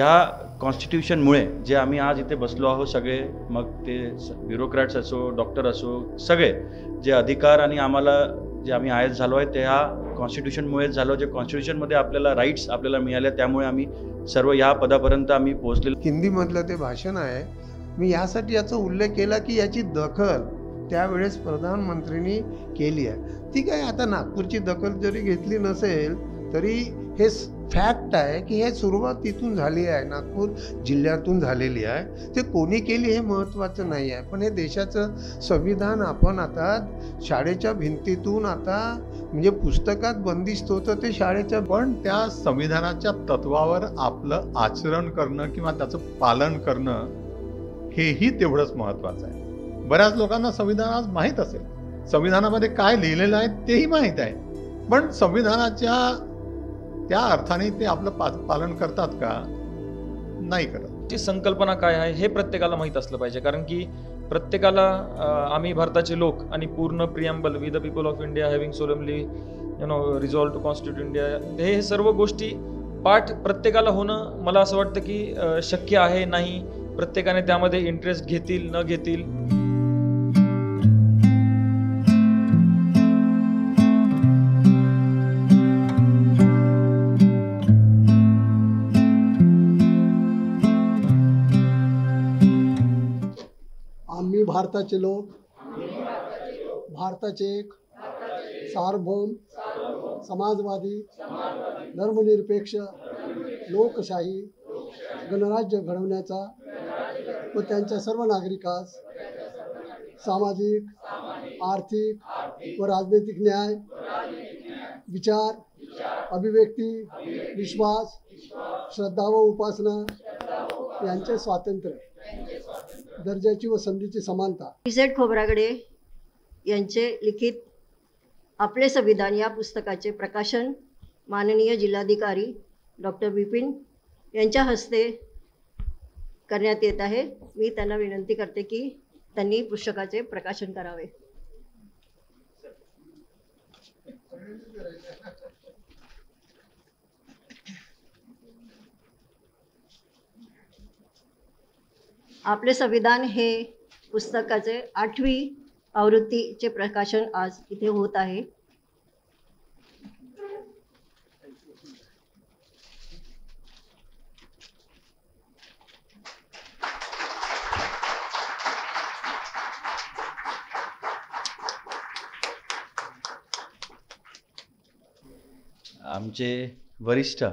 ह्या कॉन्स्टिट्यूशनमुळे जे आम्ही आज इथे बसलो आहोत सगळे, मग ते ब्युरोक्रॅट्स असो, डॉक्टर असो, सगळे जे अधिकार आणि आम्हाला जे आम्ही आयत झालो आहे ते ह्या कॉन्स्टिट्यूशनमुळेच झालो. जे कॉन्स्टिट्यूशनमध्ये आपल्याला राईट्स आपल्याला मिळाले त्यामुळे आम्ही सर्व ह्या पदापर्यंत आम्ही पोहोचलेलो. हिंदीमधलं ते भाषण आहे. मी यासाठी याचा उल्लेख केला की याची दखल त्यावेळेस प्रधानमंत्र्यांनी केली आहे. ठीक आहे, आता नागपूरची दखल जरी घेतली नसेल तरी हे फॅक्ट आहे की हे सुरुवात तिथून झाली आहे, नागपूर जिल्ह्यातून झालेली आहे. ते कोणी केली हे महत्त्वाचं नाही आहे, पण हे देशाचं संविधान आपण आता शाळेच्या भिंतीतून आता म्हणजे पुस्तकात बंदिस्त होतं ते शाळेच्या, पण त्या संविधानाच्या तत्वावर आपलं आचरण करणं किंवा त्याचं पालन करणं हेही तेवढंच महत्त्वाचं आहे. बऱ्याच लोकांना संविधान आज माहीत असेल, संविधानामध्ये काय लिहिलेलं आहे तेही माहीत आहे, पण संविधानाच्या त्या अर्थाने ते आपलं पालन करतात का? नाही करत. ची संकल्पना काय आहे हे प्रत्येकाला माहीत असलं पाहिजे, कारण की प्रत्येकाला आम्ही भारताचे लोक आणि पूर्ण preamble we the people of India having solemnly resolve to constitute India, हे सर्व गोष्टी पाठ प्रत्येकाला होणं मला असं वाटतं की शक्य आहे नाही. प्रत्येकाने त्यामध्ये इंटरेस्ट घेतील न घेतील. आम्ही भारताचे लोक, भारताचे एक सार्वभौम समाजवादी धर्मनिरपेक्ष लोकशाही गणराज्य घडवण्याचा व त्यांच्या सर्व नागरिकास सामाजिक, आर्थिक व राजनैतिक न्याय, विचार, अभिव्यक्ती, विश्वास, श्रद्धा व उपासना यांचे स्वातंत्र्य, दर्जाची व संधीची समानता. इझेड खोब्रागडे यांचे लिखित आपले संविधान या पुस्तकाचे प्रकाशन माननीय जिल्हाधिकारी डॉक्टर विपिन यांच्या हस्ते करण्यात येत आहे. मी त्यांना विनंती करते की त्यांनी पुस्तकाचे प्रकाशन करावे. आपले संविधान हे पुस्तकाचे 8वी आवृत्तीचे प्रकाशन आज इथे होत आहे. आमचे वरिष्ठ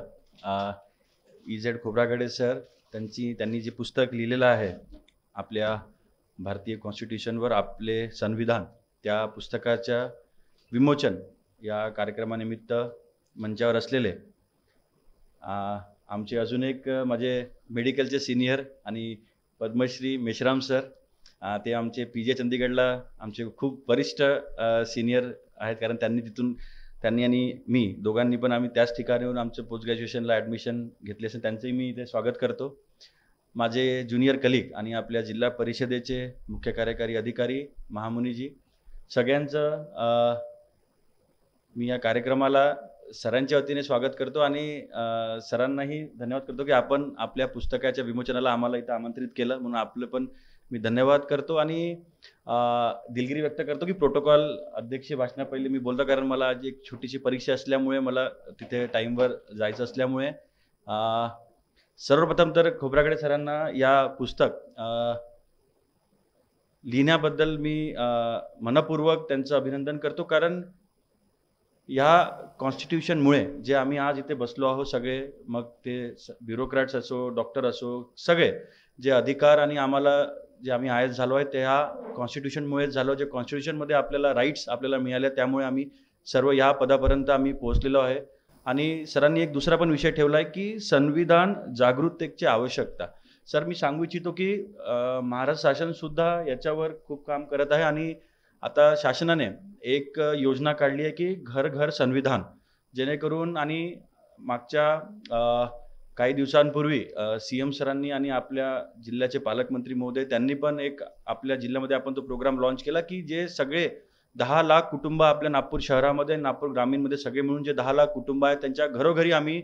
इझेड खोब्रागडे सर त्यांनी जे पुस्तक लिहिलेलं आहे आपल्या भारतीय कॉन्स्टिट्यूशनवर आपले संविधान, त्या पुस्तकाच्या विमोचन या कार्यक्रमानिमित्त मंचावर असलेले आमचे अजून एक माझे मेडिकलचे सिनियर आणि पद्मश्री मेश्राम सर, ते आमचे PJ चंदीगडला आमचे खूप वरिष्ठ सिनियर आहेत, कारण त्यांनी आणि मी दोघांनी पण आम्ही त्याच ठिकाणी येऊन आमचं पोस्ट ग्रॅज्युएशनला ॲडमिशन घेतले असेल, त्यांचंही मी इथे स्वागत करतो. माझे ज्युनियर कलिग आणि आपल्या जिल्हा परिषदेचे मुख्य कार्यकारी अधिकारी महामुनीजी, सगळ्यांचं मी या कार्यक्रमाला सरांच्या वतीने स्वागत करतो आणि सरांनाही धन्यवाद करतो की आपण आपल्या पुस्तकाच्या विमोचनाला आम्हाला इथं आमंत्रित केलं, म्हणून आपलं पण मी धन्यवाद करतो आणि दिलगिरी व्यक्त करतो की प्रोटोकॉल अध्यक्ष भाषणापहिले मी बोलतो, कारण मला आज एक छोटीशी परीक्षा असल्यामुळे मला तिथे टाईमवर जायचं असल्यामुळे सर्वप्रथम तर खोब्रागडे सरांना या पुस्तक लिहिण्याबद्दल मी मनपूर्वक त्यांचं अभिनंदन करतो, कारण ह्या कॉन्स्टिट्यूशनमुळे जे आम्ही आज इथे बसलो आहोत सगळे, मग ते ब्युरोक्रॅट्स असो, डॉक्टर असो, सगळे जे अधिकार आणि आम्हाला जे आम्ही आयत झालो आहे ते ह्या कॉन्स्टिट्यूशनमुळेच झालो. जे कॉन्स्टिट्यूशनमध्ये आपल्याला राईट्स आपल्याला मिळाले त्यामुळे आम्ही सर्व ह्या पदापर्यंत आम्ही पोहोचलेलो आहे. आणि सरांनी एक दुसरा पण विषय ठेवला आहे की संविधान जागृततेची आवश्यकता. सर, मी सांगू इच्छितो की महाराष्ट्र शासनसुद्धा याच्यावर खूप काम करत आहे आणि आता शासनाने एक योजना काढली आहे की घर घर संविधान, जेणेकरून आणि मागच्या काही दिवसांपूर्वी CM सरांनी आणि आपल्या जिल्ह्याचे पालकमंत्री महोदय त्यांनी पण एक आपल्या जिल्ह्यामध्ये आपण तो प्रोग्राम लॉन्च केला की जे सगळे 10 लाख कुटुंब आपल्या नागपूर शहरामध्ये, नागपूर ग्रामीणमध्ये सगळे मिळून जे 10 लाख कुटुंब आहेत त्यांच्या घरोघरी आम्ही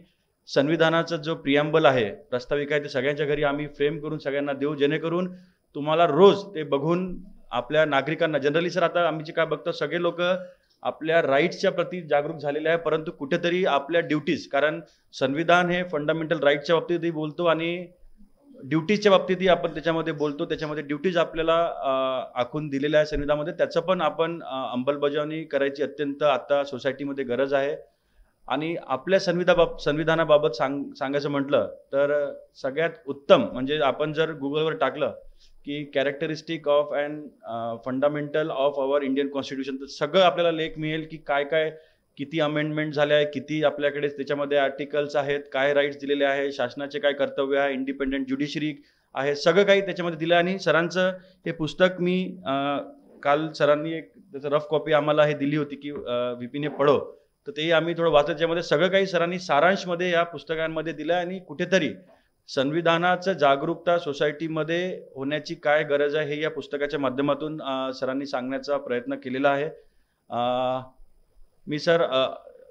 संविधानाचा जो प्रिॲम्बल आहे, प्रास्ताविक आहे, ते सगळ्यांच्या घरी आम्ही फ्रेम करून सगळ्यांना देऊ, जेणेकरून तुम्हाला रोज ते बघून आपल्या नागरिकांना जनरली सर आता आम्ही जे काय बघतो सगळे लोक आपल्या राईट्सच्या प्रती जागरूक झालेले आहे, परंतु कुठेतरी आपल्या ड्युटीज, कारण संविधान हे फंडामेंटल राईटच्या बाबतीतही बोलतो आणि ड्युटीजच्या बाबतीतही आपण त्याच्यामध्ये बोलतो. त्याच्यामध्ये ड्युटीज आपल्याला आखून दिलेल्या आहे संविधानामध्ये, त्याचं पण आपण अंमलबजावणी करायची अत्यंत आता सोसायटीमध्ये गरज आहे. आणि आपल्या संविधानाबाबत सांगायचं म्हटलं तर सगळ्यात उत्तम म्हणजे आपण जर गुगलवर टाकलं की characteristic of and fundamental of our Indian constitution, तर सगळं आपल्याला लेख मिळेल की काय काय किती अमेंडमेंट झाले आहे, किती आपल्याकडे त्याच्यामध्ये आर्टिकल्स आहेत, काय राईट्स दिलेले आहे, शासनाचे काय कर्तव्य आहे, इंडिपेंडेंट ज्युडिशरी आहे, सगळं काही त्याच्यामध्ये दिलं. आणि सरांचं हे पुस्तक मी काल सरांनी एक त्याचं रफ कॉपी आम्हाला हे दिली होती की विपिन पढो, तर तेही आम्ही थोडं वाचत, ज्यामध्ये सगळं काही सरांनी सारांशमध्ये या पुस्तकांमध्ये दिलं. आणि कुठेतरी संविधानाचं जागरूकता सोसायटीमध्ये होण्याची काय गरज आहे हे या पुस्तकाच्या माध्यमातून सरांनी सांगण्याचा प्रयत्न केलेला आहे. मी सर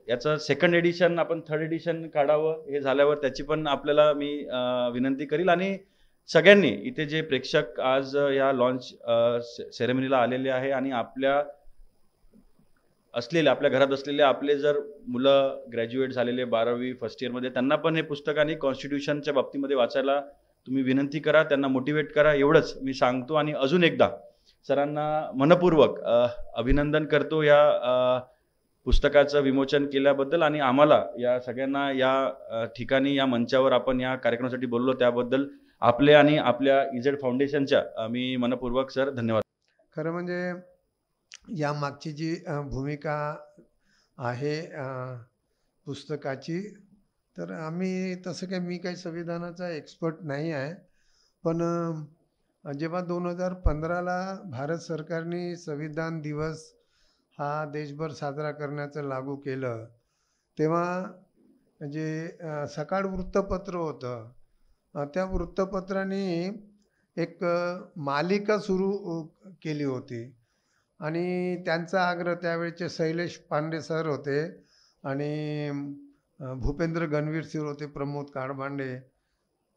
याचं सेकंड एडिशन आपण थर्ड एडिशन काढावं, हे झाल्यावर त्याची पण आपल्याला मी विनंती करील. आणि सगळ्यांनी इथे जे प्रेक्षक आज या लॉन्च सेरेमनीला आलेले आहे आणि आपल्या घरात असलेले आपले जर मुलं ग्रॅज्युएट झालेले 12वी फर्स्ट इयरमध्ये, त्यांना पण हे पुस्तक आणि कॉन्स्टिट्यूशनच्या बाबतीमध्ये वाचायला तुम्ही विनंती करा, त्यांना मोटिवेट करा, एवढंच मी सांगतो. आणि अजून एकदा सरांना मनपूर्वक अभिनंदन करतो या पुस्तकाचं विमोचन केल्याबद्दल आणि आम्हाला या सगळ्यांना या ठिकाणी या मंचावर आपण या कार्यक्रमासाठी बोललो त्याबद्दल आपले आणि आपल्या इझेड फाउंडेशनच्या मी मनपूर्वक सर धन्यवाद. खरं म्हणजे या मागची जी भूमिका आहे पुस्तकाची, तर आम्ही तसं काही मी काही संविधानाचा एक्सपर्ट नाही आहे, पण जेव्हा 2015ला भारत सरकारने संविधान दिवस हा देशभर साजरा करण्याचं लागू केलं, तेव्हा म्हणजे सकाळ वृत्तपत्र होतं, त्या वृत्तपत्राने एक मालिका सुरू केली होती आणि त्यांचा आग्रह त्यावेळेचे शैलेश पांडे सर होते आणि भूपेंद्र गणवीर सर होते, प्रमोद काळभांडे.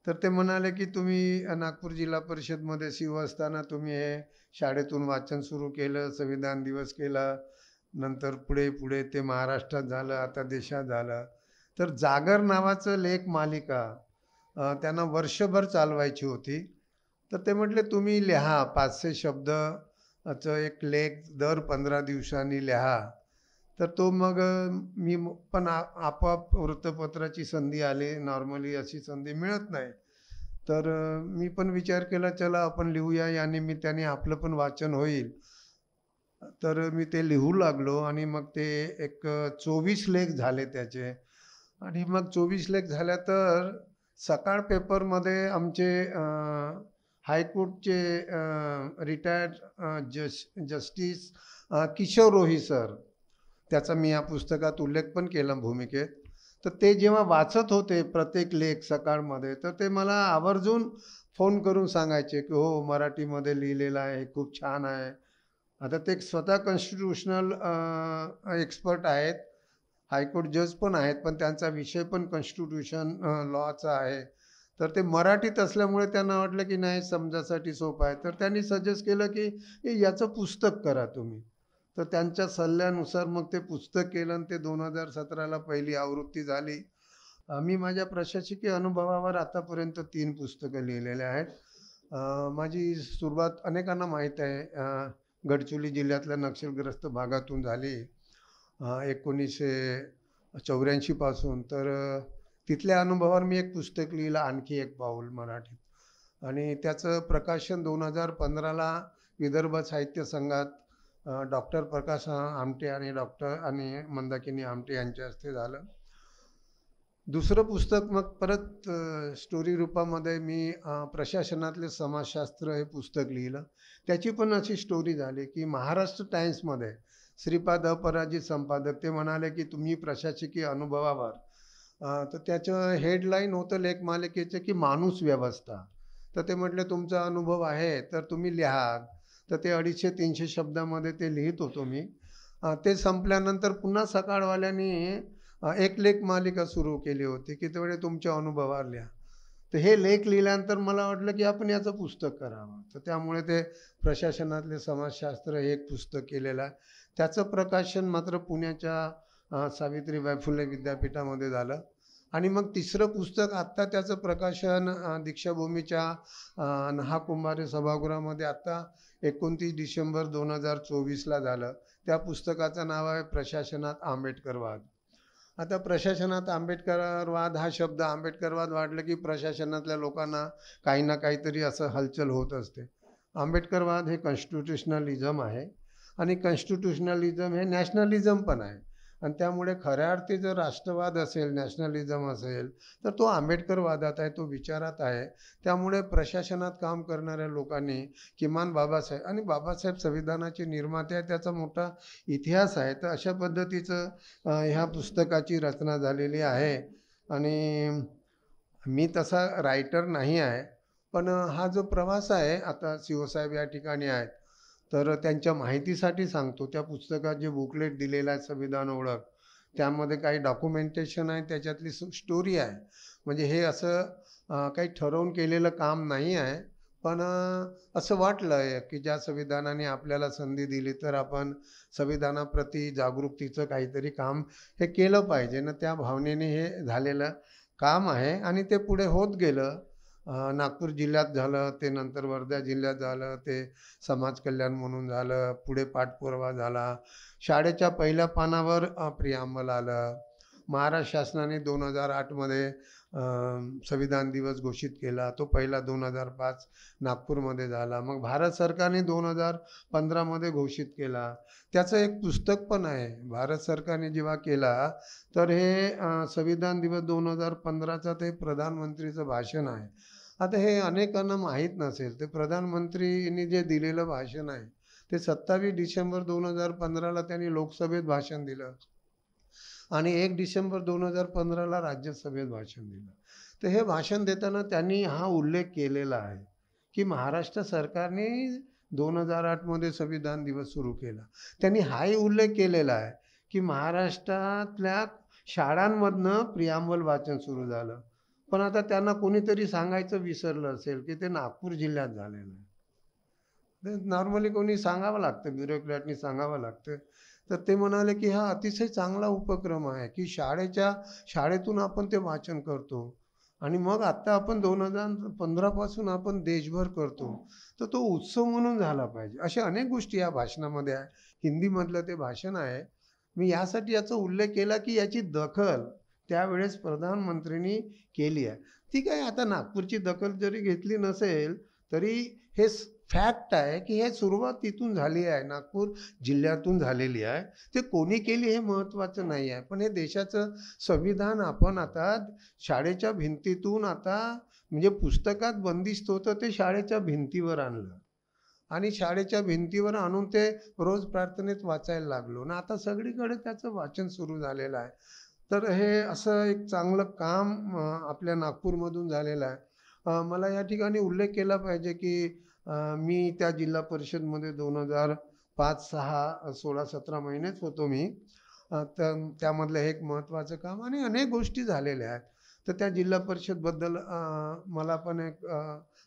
तर ते म्हणाले की तुम्ही नागपूर जिल्हा परिषदमध्ये शिव असताना तुम्ही हे शाळेतून वाचन सुरू केलं, संविधान दिवस केला, नंतर पुढे पुढे ते महाराष्ट्रात झालं, आता देशात झालं. तर जागर नावाचं लेख मालिका त्यांना वर्षभर चालवायची होती. तर ते म्हटले तुम्ही लिहा 500 शब्दाचं एक लेख दर 15 दिवसांनी लिहा. तर तो मग मी पण आपोआप वृत्तपत्राची संधी आली, नॉर्मली अशी संधी मिळत नाही. तर मी पण विचार केला चला आपण लिहूया, या निमित्ताने आपलं पण वाचन होईल. तर मी ते लिहू लागलो आणि मग ते एक 24 लेख झाले त्याचे. आणि मग 24 लेख झाल्या तर सकाळ पेपरमध्ये आमचे हायकोर्टचे रिटायर्ड जस्टिस किशोर रोही सर, त्याचा मी या पुस्तकात उल्लेख पण केला भूमिकेत. तर ते जेव्हा वाचत होते प्रत्येक लेख सकाळमध्ये, तर ते मला आवर्जून फोन करून सांगायचे की हो मराठीमध्ये लिहिलेलं आहे, खूप छान आहे. आता ते स्वतः कॉन्स्टिट्यूशनल एक्सपर्ट आहेत, हायकोर्ट जज पण आहेत, पण त्यांचा विषय पण कॉन्स्टिट्यूशन लॉचा आहे. तर ते मराठीत असल्यामुळे त्यांना वाटलं की नाही समजासाठी सोपं आहे. तर त्यांनी सजेस्ट केलं की याचं पुस्तक करा तुम्ही. तर त्यांच्या सल्ल्यानुसार मग ते पुस्तक केलं आणि ते 2017ला पहिली आवृत्ती झाली. मी माझ्या प्रशासकीय अनुभवावर आतापर्यंत 3 पुस्तकं लिहिलेले आहेत. माझी सुरुवात अनेकांना माहीत आहे गडचिरोली जिल्ह्यातल्या नक्षलग्रस्त भागातून झाली 1984 पासून. तर तिथल्या अनुभवावर मी एक पुस्तक लिहिलं आणखी एक पाऊल मराठीत, आणि त्याचं प्रकाशन 2015ला विदर्भ साहित्य संघात डॉक्टर प्रकाश आमटे आणि मंदाकिनी आमटे यांच्या हस्ते झालं. दुसरं पुस्तक मग परत स्टोरी रूपामध्ये मी प्रशासनातले समाजशास्त्र हे पुस्तक लिहिलं. त्याची पण अशी स्टोरी झाली की महाराष्ट्र टाइम्समध्ये श्रीपाद अपराजित संपादक ते म्हणाले की तुम्ही प्रशासकीय अनुभवावर, तर त्याचं हेडलाईन होतं लेखमालिकेचं की माणूस व्यवस्था. तर ते म्हटले तुमचा अनुभव आहे तर तुम्ही लिहा. तर ते 250-300 शब्दामध्ये ते लिहित होतो मी. ते संपल्यानंतर पुन्हा सकाळवाल्यांनी एक लेख मालिका सुरू केली होती की तेवढे तुमच्या अनुभवावर लिहा. तर हे लेख लिहिल्यानंतर मला वाटलं की आपण याचं पुस्तक करावं. तर त्यामुळे ते प्रशासनातले समाजशास्त्र हे एक पुस्तक केलेलं आहे. त्याचं प्रकाशन मात्र पुण्याच्या सावित्रीबाई फुले विद्यापीठामध्ये झालं. आणि मग तिसरं पुस्तक आत्ता त्याचं प्रकाशन दीक्षाभूमीच्या नहा कुंभारे सभागृहामध्ये आत्ता 29 डिसेंबर 2024ला झालं. त्या पुस्तकाचं नाव आहे प्रशासनात आंबेडकरवाद. आता प्रशासनात आंबेडकरवाद हा शब्द, आंबेडकरवाद वाटलं की प्रशासनातल्या लोकांना काही ना काहीतरी असं हलचल होत असते. आंबेडकरवाद हे कॉन्स्टिट्युशनलिझम आहे आणि कॉन्स्टिट्युशनलिझम हे नॅशनलिझम पण आहे. आणि त्यामुळे खऱ्या अर्थी जर राष्ट्रवाद असेल, नॅशनलिझम असेल, तर तो आंबेडकरवादात आहे, तो विचारात आहे. त्यामुळे प्रशासनात काम करणाऱ्या लोकांनी किमान बाबासाहेब, आणि बाबासाहेब संविधानाचे निर्माते आहे, त्याचा मोठा इतिहास आहे. तर अशा पद्धतीचं ह्या पुस्तकाची रचना झालेली आहे. आणि मी तसा रायटर नाही आहे, पण हा जो प्रवास आहे, आता शिवसाहेब या ठिकाणी आहेत, तर त्यांच्या माहितीसाठी सांगतो. त्या पुस्तकात जे बुकलेट दिलेलं आहे संविधान ओळख, त्यामध्ये काही डॉक्युमेंटेशन आहे, त्याच्यातली स्टोरी आहे. म्हणजे हे असं काही ठरवून केलेलं काम नाही आहे, पण असं वाटलं आहे की ज्या संविधानाने आपल्याला संधी दिली तर आपण संविधानाप्रती जागृतीचं काहीतरी काम हे केलं पाहिजे ना. त्या भावनेने हे झालेलं काम आहे आणि ते पुढे होत गेलं. नागपूर जिल्ह्यात झालं, ते नंतर वर्धा जिल्ह्यात झालं, ते समाज कल्याण म्हणून झालं, पुढे पाठपुरावा झाला, शाळेच्या पहिल्या पानावर प्रियांबल आलं. महाराष्ट्र शासनाने 2008मध्ये संविधान दिवस घोषित केला, तो पहिला 2005 नागपूरमध्ये झाला. मग भारत सरकारने 2015मध्ये घोषित केला. त्याचं एक पुस्तक पण आहे. भारत सरकारने जेव्हा केला तर हे संविधान दिवस 2015चा ते प्रधानमंत्रीचं भाषण आहे. आता हे अनेकांना माहीत नसेल, ते प्रधानमंत्रींनी जे दिलेलं भाषण आहे ते 27 डिसेंबर 2015ला त्यांनी लोकसभेत भाषण दिलं आणि 1 डिसेंबर 2015ला राज्यसभेत भाषण दिलं. तर हे भाषण देताना त्यांनी हा उल्लेख केलेला आहे की महाराष्ट्र सरकारने 2008मध्ये संविधान दिवस सुरू केला. त्यांनी हाही उल्लेख केलेला आहे की महाराष्ट्रातल्या शाळांमधनं प्रियांबल वाचन सुरू झालं. पण आता त्यांना कोणीतरी सांगायचं विसरलं असेल की ते नागपूर जिल्ह्यात झालेलं आहे. नॉर्मली कोणी सांगावं लागतं, ब्युरोक्रॅटनी सांगावं लागतं. तर ते म्हणाले की हा अतिशय चांगला उपक्रम आहे की शाळेतून आपण ते वाचन करतो आणि मग आत्ता आपण 2015पासून आपण देशभर करतो, तर तो उत्सव म्हणून झाला पाहिजे. अशा अनेक गोष्टी या भाषणामध्ये आहे. हिंदीमधलं ते भाषण आहे. मी यासाठी याचा उल्लेख केला की याची दखल त्यावेळेस प्रधानमंत्र्यांनी केली आहे. ठीक आहे, आता नागपूरची दखल जरी घेतली नसेल तरी हे फॅक्ट आहे की हे सुरुवात तिथून झाली आहे, नागपूर जिल्ह्यातून झालेली आहे. ते कोणी केली हे महत्त्वाचं नाही आहे, पण हे देशाचं संविधान आपण आता शाळेच्या भिंतीतून, आता म्हणजे पुस्तकात बंदिस्त होतं ते शाळेच्या भिंतीवर आणलं आणि शाळेच्या भिंतीवर आणून ते रोज प्रार्थनेत वाचायला लागलो ना. आता सगळीकडे त्याचं वाचन सुरू झालेलं आहे. तर हे असं एक चांगलं काम आपल्या नागपूरमधून झालेलं आहे. मला या ठिकाणी उल्लेख केला पाहिजे की मी त्या जिल्हा परिषदमध्ये 2005-06 16-17 महिनेच होतो मी. तर त्यामधलं हे एक महत्त्वाचं काम आणि अनेक गोष्टी झालेल्या आहेत. तर त्या जिल्हा परिषदबद्दल मला पण एक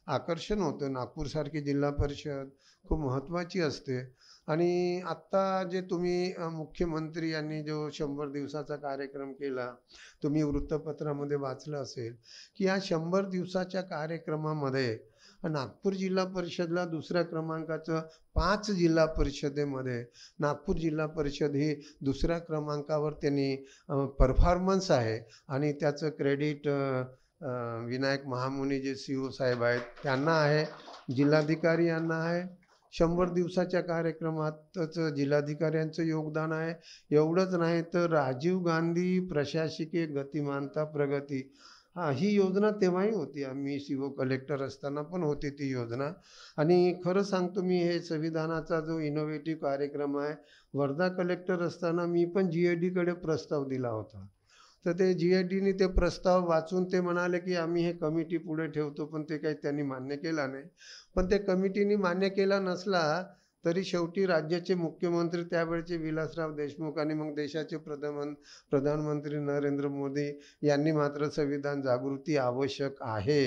आकर्षण होतं. नागपूरसारखी जिल्हा परिषद खूप महत्त्वाची असते. आणि आत्ता जे तुम्ही मुख्यमंत्री यांनी जो 100 दिवसाचा कार्यक्रम केला, तुम्ही वृत्तपत्रामध्ये वाचलं असेल की या 100 दिवसाच्या कार्यक्रमामध्ये नागपूर जिल्हा परिषदला दुसऱ्या क्रमांकाचं, 5 जिल्हा परिषदेमध्ये नागपूर जिल्हा परिषद ही दुसऱ्या क्रमांकावर त्यांनी परफॉर्मन्स आहे. आणि त्याचं क्रेडिट विनायक महामुनी जे CO साहेब आहेत त्यांना आहे, जिल्हाधिकारी यांना आहे. 100 दिवसाच्या कार्यक्रमातच जिल्हाधिकाऱ्यांचं योगदान आहे. एवढंच नाही तर राजीव गांधी प्रशासकीय गतिमानता प्रगती ही योजना तेव्हाही होती. आम्ही CO कलेक्टर असताना पण होती ती योजना. आणि खरं सांगतो मी, हे संविधानाचा जो इनोव्हेटिव्ह कार्यक्रम आहे, वर्धा कलेक्टर असताना मी पण GADकडे प्रस्ताव दिला होता. तर ते GADने ते प्रस्ताव वाचून ते म्हणाले की आम्ही हे कमिटी पुढे ठेवतो, पण ते काही त्यांनी मान्य केला नाही. पण ते कमिटीने मान्य केला नसला तरी शेवटी राज्याचे मुख्यमंत्री त्यावेळचे विलासराव देशमुख आणि मग देशाचे प्रधानमंत्री नरेंद्र मोदी यांनी मात्र संविधान जागृती आवश्यक आहे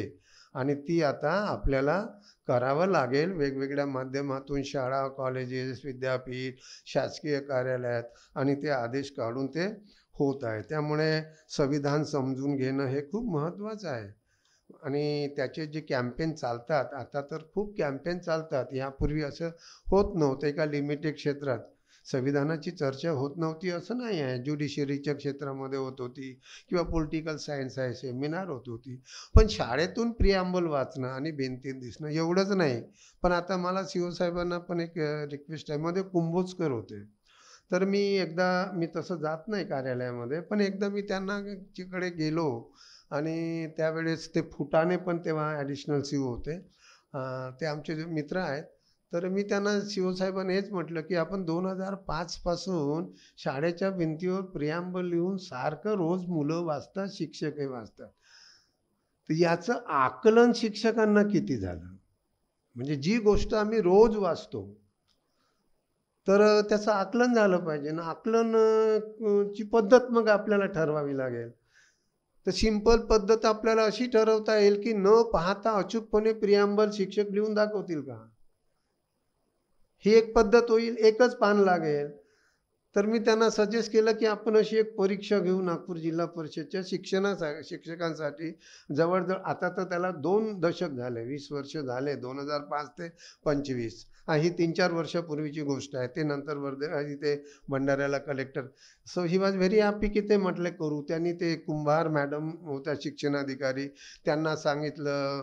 आणि ती आता आपल्याला करावं लागेल. वेगवेगळ्या माध्यमातून शाळा, कॉलेजेस, विद्यापीठ, शासकीय कार्यालयात आणि ते आदेश काढून ते होत आहे. त्यामुळे संविधान समजून घेणं हे खूप महत्त्वाचं आहे. आणि त्याचे जे कॅम्पेन चालतात, आता तर खूप कॅम्पेन चालतात. यापूर्वी असं होत नव्हतं. एका लिमिटेड क्षेत्रात संविधानाची चर्चा होत नव्हती असं नाही आहे. ज्युडिशरीच्या क्षेत्रामध्ये होत होती किंवा पॉलिटिकल सायन्स आहे सेमिनार होत होती. पण शाळेतून प्रिॲम्बल वाचणं आणि भिंतीत दिसणं एवढंच नाही. पण आता मला CO साहेबांना पण एक रिक्वेस्ट आहे. मध्ये कुंभोजकर होते, तर मी तसं जात नाही कार्यालयामध्ये, पण एकदा मी त्यांना तिकडे गेलो आणि त्यावेळेस ते फुटाणे पण तेव्हा ॲडिशनल CO होते. ते आमचे जे मित्र आहेत. तर मी त्यांना CO साहेबांना हेच म्हटलं की आपण 2005 पासून शाळेच्या भिंतीवर प्रिॲम्बल लिहून सारखं रोज मुलं वाचतात, शिक्षकही वाचतात. तर याचं आकलन शिक्षकांना किती झालं? म्हणजे जी गोष्ट आम्ही रोज वाचतो तर त्याचं आकलन झालं पाहिजे ना. ची पद्धत मग आपल्याला ठरवावी लागेल. तर सिंपल पद्धत आपल्याला अशी ठरवता येईल की न पाहता अचूकपणे प्रिॲम्बल शिक्षक लिहून दाखवतील का? ही एक पद्धत होईल. एकच पान लागेल. तर मी त्यांना सजेस्ट केलं की आपण अशी एक परीक्षा घेऊ नागपूर जिल्हा परिषदच्या शिक्षकांसाठी. जवळजवळ आता तर त्याला 2 दशक झाले, 20 वर्ष झाले, 2005 ते 25. ही 3-4 वर्षापूर्वीची गोष्ट आहे. ते नंतर इथे भंडाऱ्याला collector. So he was very happy की ते म्हटले करू. त्यांनी ते कुंभार मॅडम होत्या शिक्षणाधिकारी, त्यांना सांगितलं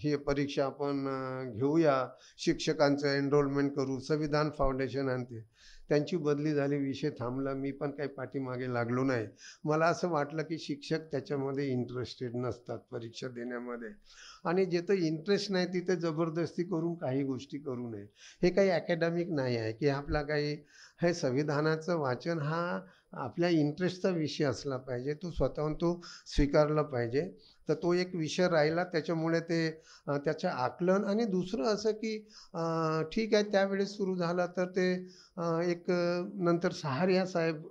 ही परीक्षा आपण घेऊया, शिक्षकांचं एनरोलमेंट करू. संविधान फाउंडेशन आणि ते त्यांची बदली झाली, विषय थांबला. मी पण काही पाठीमागे लागलो नाही. मला असं वाटलं की शिक्षक त्याच्यामध्ये इंटरेस्टेड नसतात परीक्षा देण्यामध्ये, आणि जिथं इंटरेस्ट नाही तिथे जबरदस्ती करून काही गोष्टी करू नये. हे काही अकॅडमिक नाही आहे की आपला काही, हे संविधानाचं वाचन हा आपल्या इंटरेस्टचा विषय असला पाहिजे. तो स्वतःहून तो स्वीकारला पाहिजे. तर तो एक विषय राहिला. त्याच्यामुळे ते त्याचं आकलन. आणि दुसरं असं की ठीक आहे त्यावेळेस सुरू झाला तर ते एक नंतर सहारिया साहेब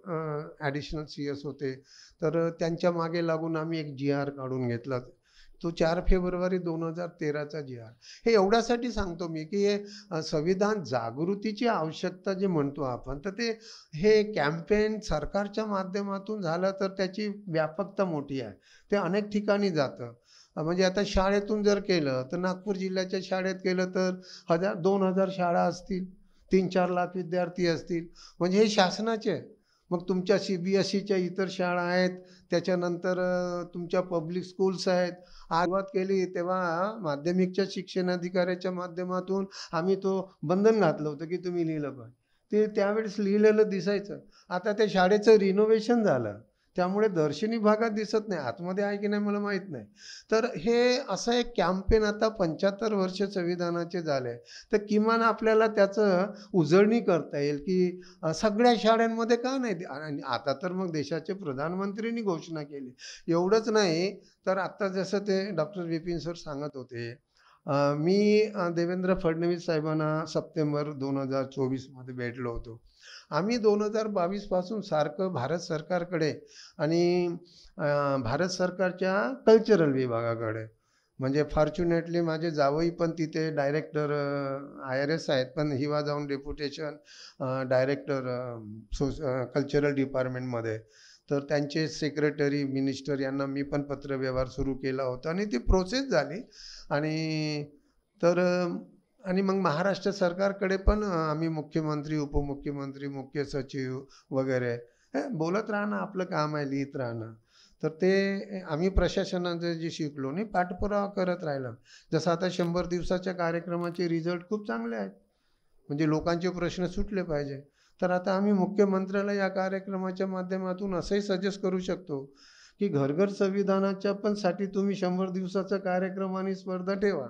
ॲडिशनल CS होते, तर त्यांच्या मागे लागून आम्ही एक GR काढून घेतला. तो 4 फेब्रुवारी 2013चा GR. हे एवढ्यासाठी सांगतो मी की हे संविधान जागृतीची आवश्यकता जे म्हणतो आपण, तर ते हे कॅम्पेन सरकारच्या माध्यमातून झालं तर त्याची व्यापकता मोठी आहे. ते अनेक ठिकाणी जातं. म्हणजे आता शाळेतून जर केलं तर नागपूर जिल्ह्याच्या शाळेत केलं तर 2,000 शाळा असतील, 3-4 लाख विद्यार्थी असतील. म्हणजे हे शासनाचे आहे. मग तुमच्या CBSEच्या इतर शाळा आहेत, त्याच्यानंतर तुमच्या पब्लिक स्कूल्स आहेत. सुरुवात केली तेव्हा माध्यमिकच्या शिक्षणाधिकाऱ्याच्या माध्यमातून आम्ही तो बंधन घातलं होतं की तुम्ही लिहिलं पाहिजे. ते त्यावेळेस लिहिलेलं दिसायचं. आता त्या शाळेचं रिनोव्हेशन झालं, त्यामुळे दर्शनी भागात दिसत नाही. आतमध्ये आहे की नाही मला माहीत नाही. तर हे असं एक कॅम्पेन आता 75 वर्ष संविधानाचे झाले, तर किमान आपल्याला त्याचं उजळणी करता येईल की सगळ्या शाळांमध्ये का नाही. आणि आता तर मग देशाचे प्रधानमंत्रींनी घोषणा केली. एवढंच नाही तर आता जसं ते डॉक्टर विपिन सर सांगत होते, मी देवेंद्र फडणवीस साहेबांना सप्टेंबर 2024 भेटलो होतो. आम्ही 2022 पासून सारखं भारत सरकारकडे आणि भारत सरकारच्या कल्चरल विभागाकडे, म्हणजे फॉर्च्युनेटली माझे जावई पण तिथे डायरेक्टर IRS आहेत, पण he was on deputation director cultural डिपार्टमेंटमध्ये. तर त्यांचे सेक्रेटरी मिनिस्टर यांना मी पण पत्रव्यवहार सुरू केला होता आणि ती प्रोसेस झाली. आणि मग महाराष्ट्र सरकारकडे पण आम्ही मुख्यमंत्री, उपमुख्यमंत्री, मुख्य सचिव वगैरे बोलत राहणं आपलं काम आहे, लिहित राहणं. तर ते आम्ही प्रशासनाचं जे शिकलो नाही, पाठपुरावा करत राहिला. जसं आता 100 दिवसाच्या कार्यक्रमाचे रिझल्ट खूप चांगले आहेत, म्हणजे लोकांचे प्रश्न सुटले पाहिजे. तर आता आम्ही मुख्यमंत्र्याला या कार्यक्रमाच्या माध्यमातून असंही सजेस्ट करू शकतो की घर संविधानाच्या पण साठी तुम्ही 100 दिवसाचा कार्यक्रम आणि स्पर्धा ठेवा.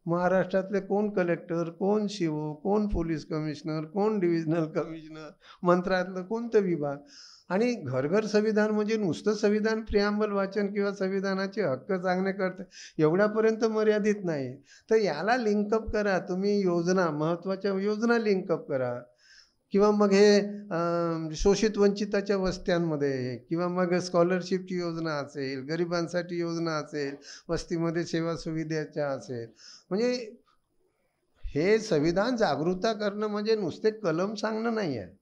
महाराष्ट्रातले कोण कलेक्टर, कोण CO, कोण पोलीस कमिशनर, कोण डिव्हिजनल कमिशनर, मंत्रालयातलं कोणतं विभाग, आणि घर संविधान म्हणजे नुसतं संविधान प्रियांबल वाचन किंवा संविधानाचे हक्क सांगणे करतं एवढ्यापर्यंत मर्यादित नाही. तर याला लिंकअप करा तुम्ही, योजना, महत्त्वाच्या योजना लिंकअप करा. किंवा मग हे शोषित वंचिताच्या वस्त्यांमध्ये, किंवा मग स्कॉलरशिपची योजना असेल, गरिबांसाठी योजना असेल, वस्तीमध्ये सेवा सुविधेच्या असेल. म्हणजे हे संविधान जागृता करणं म्हणजे नुसते कलम सांगणं नाही आहे.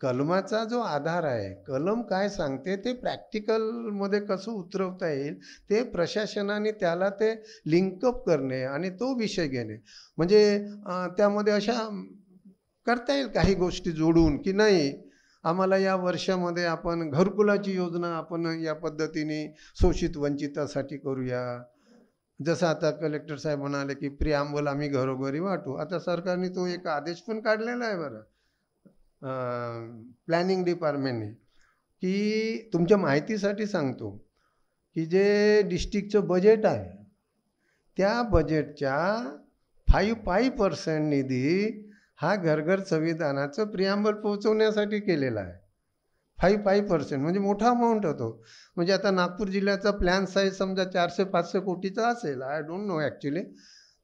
कलमाचा जो आधार आहे, कलम काय सांगते ते प्रॅक्टिकलमध्ये कसं उतरवता येईल ते प्रशासनाने त्याला ते लिंकअप करणे आणि तो विषय घेणे. म्हणजे त्यामध्ये अशा करता येईल काही गोष्टी जोडून की नाही, आम्हाला या वर्षामध्ये आपण घरकुलाची योजना आपण या पद्धतीने शोषित वंचितासाठी करूया. जसं आता कलेक्टर साहेब म्हणाले की प्रियांबल आम्ही घरोघरी वाटू. आता सरकारने तो एक आदेश पण काढलेला आहे बरं, प्लॅनिंग डिपार्टमेंटने, की तुमच्या माहितीसाठी सांगतो की जे डिस्ट्रिक्टचं बजेट आहे त्या बजेटच्या 5% निधी हा घर संविधानाचं प्रियांबल पोहोचवण्यासाठी केलेला आहे. 5% म्हणजे मोठा अमाऊंट होतो. म्हणजे आता नागपूर जिल्ह्याचा प्लॅन साईज समजा 400-500 कोटीचा असेल, आय डोंट नो ॲक्च्युली,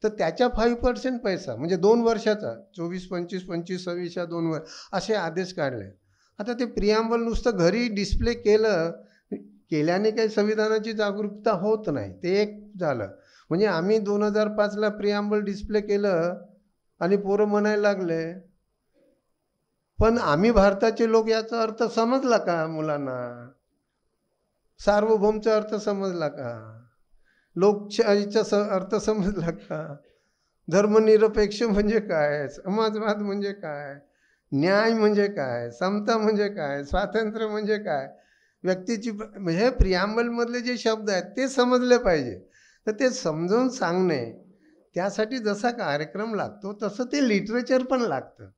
तर त्याच्या 5% पैसा म्हणजे 2 वर्षाचा, 24-25, 25-26 या 2 वर्ष असे आदेश काढले. आता ते प्रियांबल नुसतं घरी डिस्प्ले केल्याने काही संविधानाची जागरूकता होत नाही. ते एक झालं. म्हणजे आम्ही 2005ला प्रियांबल डिस्प्ले केलं आणि पोरं म्हणायला लागले, पण आम्ही भारताचे लोक याचा अर्थ समजला का मुलांना? सार्वभौमचा अर्थ समजला का? लोकशाहीचा अर्थ समजला का? धर्मनिरपेक्ष म्हणजे काय? समाजवाद म्हणजे काय? न्याय म्हणजे काय? समता म्हणजे काय? स्वातंत्र्य म्हणजे काय? व्यक्तीची हे प्रियांबलमधले जे शब्द आहेत ते समजले पाहिजे. तर ते समजावून सांगणे, त्यासाठी जसा कार्यक्रम लागतो तसं ते लिटरेचर पण लागतं.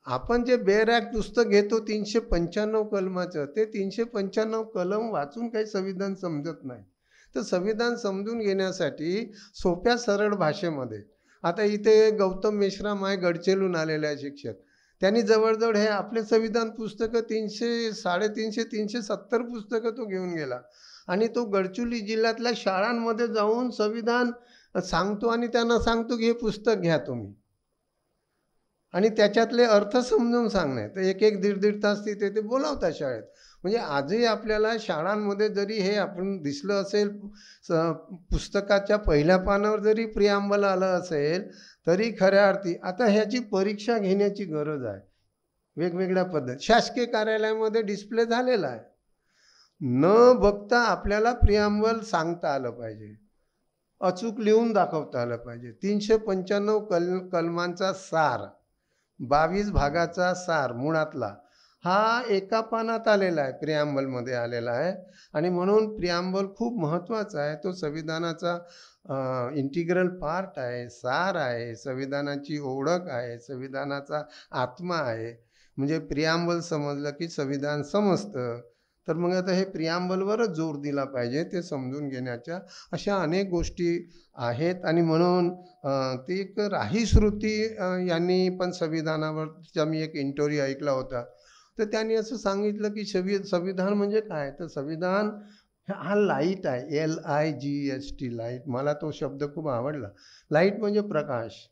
आपण जे बेअर ॲक्ट पुस्तक घेतो 395 कलमाचं, ते 395 कलम वाचून काही संविधान समजत नाही. तर संविधान समजून घेण्यासाठी सोप्या सरळ भाषेमध्ये, आता इथे गौतम मेश्राम आहे, गडचेलून आलेले आहे शिक्षक, त्यांनी जवळजवळ हे आपले संविधान पुस्तकं 370 पुस्तकं तो घेऊन गेला आणि तो गडचिरोली जिल्ह्यातल्या शाळांमध्ये जाऊन संविधान सांगतो आणि त्यांना सांगतो की हे पुस्तक घ्या तुम्ही, आणि त्याच्यातले अर्थ समजून सांगणे. तर 1-1, 1.5 तास तिथे ते बोलावतात शाळेत. म्हणजे आजही आपल्याला शाळांमध्ये जरी हे आपण दिसलं असेल, पुस्तकाच्या पहिल्या पानावर जरी प्रियांबल आलं असेल तरी खऱ्या अर्थी आता ह्याची परीक्षा घेण्याची गरज आहे. वेगवेगळ्या पद्धत शासकीय कार्यालयामध्ये डिस्प्ले झालेला आहे. न बघता आपल्याला प्रियांबल सांगता आलं पाहिजे, अचूक लिहून दाखवता आलं पाहिजे. 395 कलमांचा सार, 22 भागाचा सार मुळातला हा एका पानात आलेला आहे, प्रियांबलमध्ये आलेला आहे. आणि म्हणून प्रियांबल खूप महत्त्वाचा आहे. तो संविधानाचा इंटिग्रल पार्ट आहे, सार आहे, संविधानाची ओळख आहे, संविधानाचा आत्मा आहे. म्हणजे प्रियांबल समजलं की संविधान समजतं. तर मग आता हे प्रियांबलवरच जोर दिला पाहिजे, ते समजून घेण्याच्या अशा अनेक गोष्टी आहेत. आणि म्हणून ती एक राही श्रुती यांनी पण संविधानावरचा मी एक इंटरव्ह्यू ऐकला होता. तर त्यांनी असं सांगितलं की संविधान म्हणजे काय, तर संविधान हा लाईट आहे, LIGHT, लाईट. मला तो शब्द खूप आवडला. लाईट म्हणजे प्रकाश.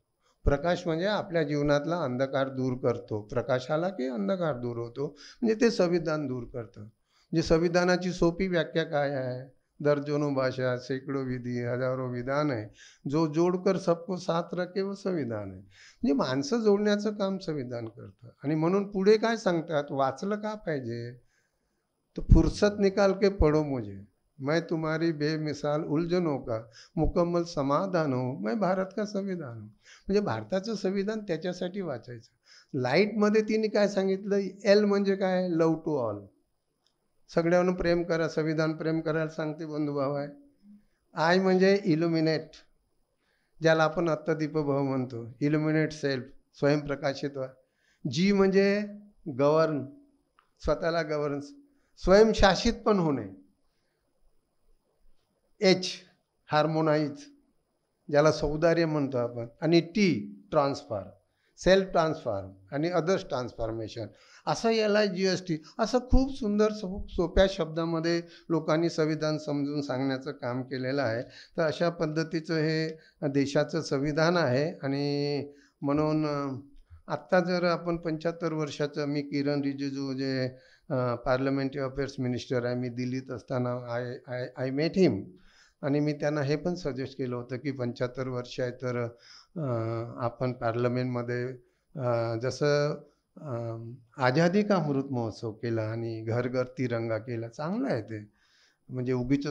प्रकाश म्हणजे आपल्या जीवनातला अंधकार दूर करतो. प्रकाश आला की अंधकार दूर होतो, म्हणजे ते संविधान दूर करतं. म्हणजे संविधानाची सोपी व्याख्या काय आहे, दर्जनों भाषा, सैकड़ों विधी, हजारों विधान आहे, जो जोडकर सबको साथ रखे वो संविधान आहे. म्हणजे माणसं जोडण्याचं काम संविधान करतं. आणि म्हणून पुढे काय सांगतात, वाचलं का पाहिजे, तो फुर्सत निकाल के पढ़ो मुझे, मैं तुम्हारी बेमिसाल उलझनों का मुकम्मल समाधान हूँ, मैं भारत का संविधान हूँ. म्हणजे भारताचं संविधान त्याच्यासाठी वाचायचं. लाईटमध्ये तिने काय सांगितलं, L म्हणजे काय, लव टू ऑल, सगळ्यांना प्रेम करा, संविधान प्रेम करायला सांगते, बंधुभाव आहे. I म्हणजे इल्युमिनेट, ज्याला आपण अत्तदीपभाव म्हणतो, इल्युमिनेट सेल्फ, स्वयंप्रकाशित व्हा. G म्हणजे गव्हर्न, स्वतःला गव्हर्न, स्वयंशासित पण होणे. H हार्मोनाइज, ज्याला सौंदर्य म्हणतो आपण. आणि T ट्रान्सफॉर्म, सेल्फ ट्रान्सफॉर्म आणि अदर्स ट्रान्सफॉर्मेशन. असं याला GST, असं खूप सुंदर सोप्या शब्दामध्ये लोकांनी संविधान समजून सांगण्याचं काम केलेलं आहे. तर अशा पद्धतीचं हे देशाचं संविधान आहे. आणि म्हणून आत्ता जर आपण 75 वर्षाचं, मी किरण रिजिजू जे पार्लमेंटरी अफेअर्स मिनिस्टर आहे, मी दिल्लीत असताना आय मेट हिम, आणि मी त्यांना हे पण सजेस्ट केलं होतं की 75 वर्ष आहे तर आपण पार्लमेंटमध्ये जसं आझादी का अमृत महोत्सव केला आणि घर घर तिरंगा केला, चांगलं आहे ते. म्हणजे उगीच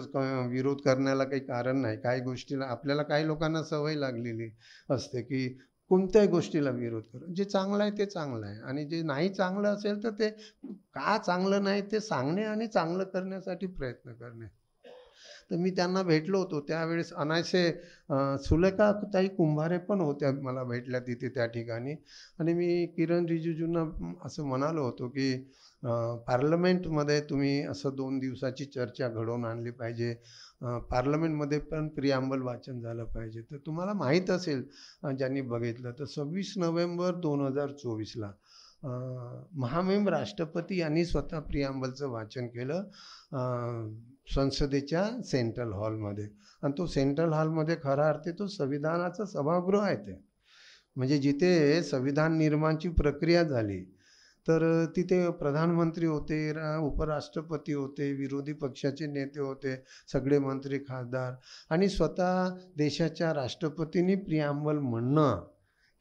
विरोध करण्याला काही कारण नाही. काही गोष्टीला आपल्याला, काही लोकांना सवय लागलेली असते की कोणत्याही गोष्टीला विरोध करा. जे चांगलं आहे ते चांगलं आहे, आणि जे नाही चांगलं असेल तर ते का चांगलं नाही ते सांगणे आणि चांगलं करण्यासाठी प्रयत्न करणे. तर मी त्यांना भेटलो होतो त्यावेळेस. अनायसे सुलेखाताई कुंभारे पण होत्या मला भेटल्या तिथे त्या ठिकाणी. आणि मी किरण रिजिजूंना असं म्हणालो होतो की पार्लमेंटमध्ये तुम्ही असं 2 दिवसाची चर्चा घडवून आणली पाहिजे. पार्लमेंटमध्ये पण प्रिॲम्बल वाचन झालं पाहिजे. तर तुम्हाला माहीत असेल ज्यांनी बघितलं तर 26 नोव्हेंबर 2024ला महामहिम राष्ट्रपती यांनी स्वतः प्रिॲम्बलचं वाचन केलं संसदेच्या सेंट्रल हॉलमध्ये. आणि तो सेंट्रल हॉलमध्ये खरा अर्थी तो संविधानाचं सभागृह आहे ते. म्हणजे जिथे संविधान निर्माणची प्रक्रिया झाली तर तिथे प्रधानमंत्री होते, उपराष्ट्रपती होते, विरोधी पक्षाचे नेते होते, सगळे मंत्री खासदार, आणि स्वतः देशाच्या राष्ट्रपतींनी प्रिॲम्बल म्हणणं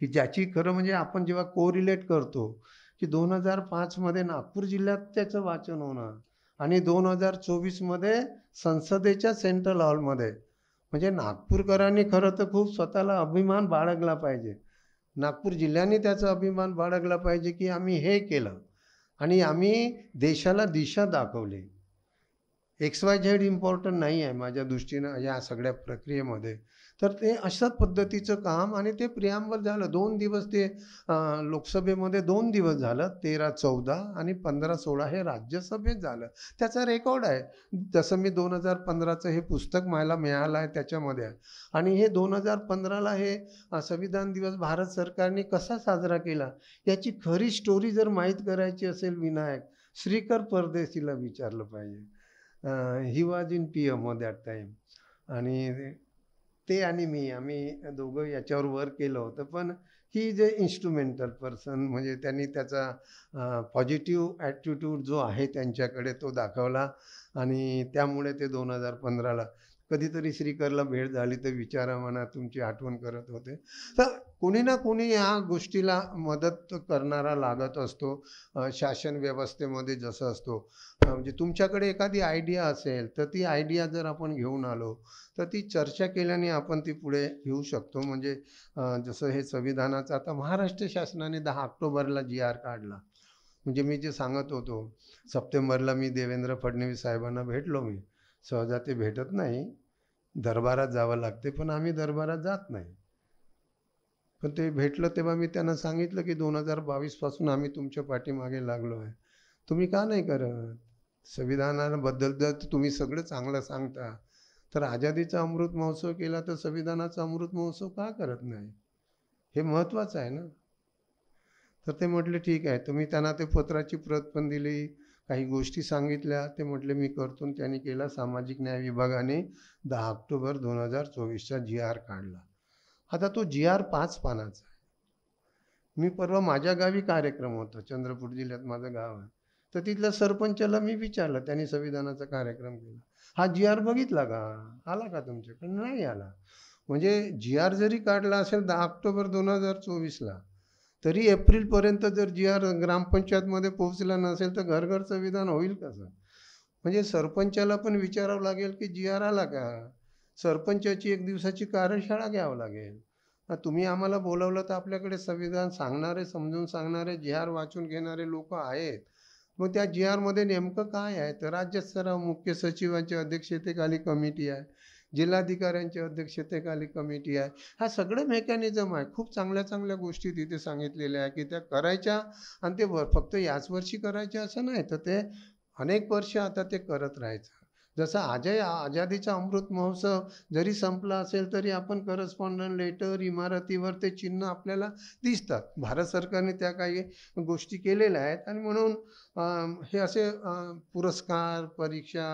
की ज्याची खरं म्हणजे आपण जेव्हा कोरिलेट करतो की 2005मध्ये नागपूर जिल्ह्यात त्याचं वाचन होणं आणि 2024मध्ये संसदेच्या सेंट्रल हॉलमध्ये, म्हणजे नागपूरकरांनी खरं तर खूप स्वतःला अभिमान बाळगला पाहिजे. नागपूर जिल्ह्याने त्याचा अभिमान बाळगला पाहिजे की आम्ही हे केलं आणि आम्ही देशाला दिशा दाखवली. XYZ इम्पॉर्टंट नाही आहे माझ्या दृष्टीनं या सगळ्या प्रक्रियेमध्ये. तर ते अशा पद्धतीचं काम, आणि ते प्रिॲम्बल झालं 2 दिवस. ते लोकसभेमध्ये 2 दिवस झालं, 13-14 आणि 15-16 हे राज्यसभेत झालं. त्याचा रेकॉर्ड आहे. जसं मी 2015चं हे पुस्तक मला मिळालं आहे त्याच्यामध्ये आहे. आणि हे 2015ला हे संविधान दिवस भारत सरकारने कसा साजरा केला याची खरी स्टोरी जर माहीत करायची असेल विनायक, श्रीकर परदेशीला विचारलं पाहिजे. He was in PM that time. आणि ते आणि मी आम्ही दोघं याच्यावर वर्क केलं होतं. पण ही इज इन्स्ट्रुमेंटल पर्सन, म्हणजे त्यांनी त्याचा पॉझिटिव्ह ॲटिट्यूड जो आहे त्यांच्याकडे तो दाखवला. आणि त्यामुळे ते 2015ला कधीतरी श्रीकरला भेट झाली तर विचारा म्हणा, तुमची आठवण करत होते. तर कोणी ना कोणी या गोष्टीला मदत करणारा लागत असतो. शासन व्यवस्थेमध्ये जसं असतो, म्हणजे तुमच्याकडे एखादी आयडिया असेल तर ती आयडिया जर आपण घेऊन आलो तर ती चर्चा केल्याने आपण ती पुढे घेऊ शकतो. म्हणजे जसं हे संविधानाचं आता महाराष्ट्र शासनाने 10 ऑक्टोबरला GR काढला. म्हणजे मी जे सांगत होतो, सप्टेंबरला मी देवेंद्र फडणवीस साहेबांना भेटलो. मी सहजा ते भेटत नाही, दरबारात जावं लागते, पण आम्ही दरबारात जात नाही. पण ते भेटलं तेव्हा मी त्यांना सांगितलं की 2022 पासून आम्ही तुमच्या पाठीमागे लागलो आहे. तुम्ही का नाही करत? संविधानाबद्दल जर तुम्ही सगळं चांगलं सांगता तर आझादीचा अमृत महोत्सव केला तर संविधानाचा अमृत महोत्सव का करत नाही? हे महत्त्वाचं आहे ना. तर ते म्हटले ठीक आहे. तुम्ही त्यांना ते पत्राची प्रत पण दिली, काही गोष्टी सांगितल्या. ते म्हटले मी करतो. आणि त्यांनी केला. सामाजिक न्याय विभागाने 10 ऑक्टोबर 2024चा GR काढला. आता तो GR 5 पानाचा आहे. मी परवा माझ्या गावी कार्यक्रम होता, चंद्रपूर जिल्ह्यात माझं गाव आहे. तर तिथल्या सरपंचाला मी विचारलं, त्यांनी संविधानाचा कार्यक्रम केला, हा GR बघितला का, आला का तुमच्याकडे? नाही आला. म्हणजे GR जरी काढला असेल 10 ऑक्टोबर 2024ला, तरी एप्रिलपर्यंत जर GR ग्रामपंचायतमध्ये पोहोचला नसेल तर घर घर संविधान होईल कसं? म्हणजे सरपंचाला पण विचारावं लागेल की GR आला का. सरपंचाची 1 दिवसाची कार्यशाळा घ्यावं लागेल. तुम्ही आम्हाला बोलवलं तर आपल्याकडे संविधान सांगणारे, समजून सांगणारे, GR वाचून घेणारे लोक आहेत. मग त्या GR मध्ये नेमकं काय आहे? तर राज्य स्तरावर मुख्य सचिवांच्या अध्यक्षतेखाली कमिटी आहे, जिल्हाधिकाऱ्यांच्या अध्यक्षतेखाली कमिटी आहे. हा सगळं मेकॅनिझम आहे. खूप चांगल्या चांगल्या गोष्टी तिथे सांगितलेल्या आहे की त्या करायच्या. आणि ते फक्त याच वर्षी करायच्या असं नाही, तर ते अनेक वर्ष आता ते करत राहायचं. जसं आझादीचा अमृत महोत्सव जरी संपला असेल तरी आपण करस्पॉन्डंट लेटर, इमारतीवर ते चिन्ह आपल्याला दिसतात. भारत सरकारने त्या काही गोष्टी केलेल्या आहेत आणि म्हणून हे असे पुरस्कार, परीक्षा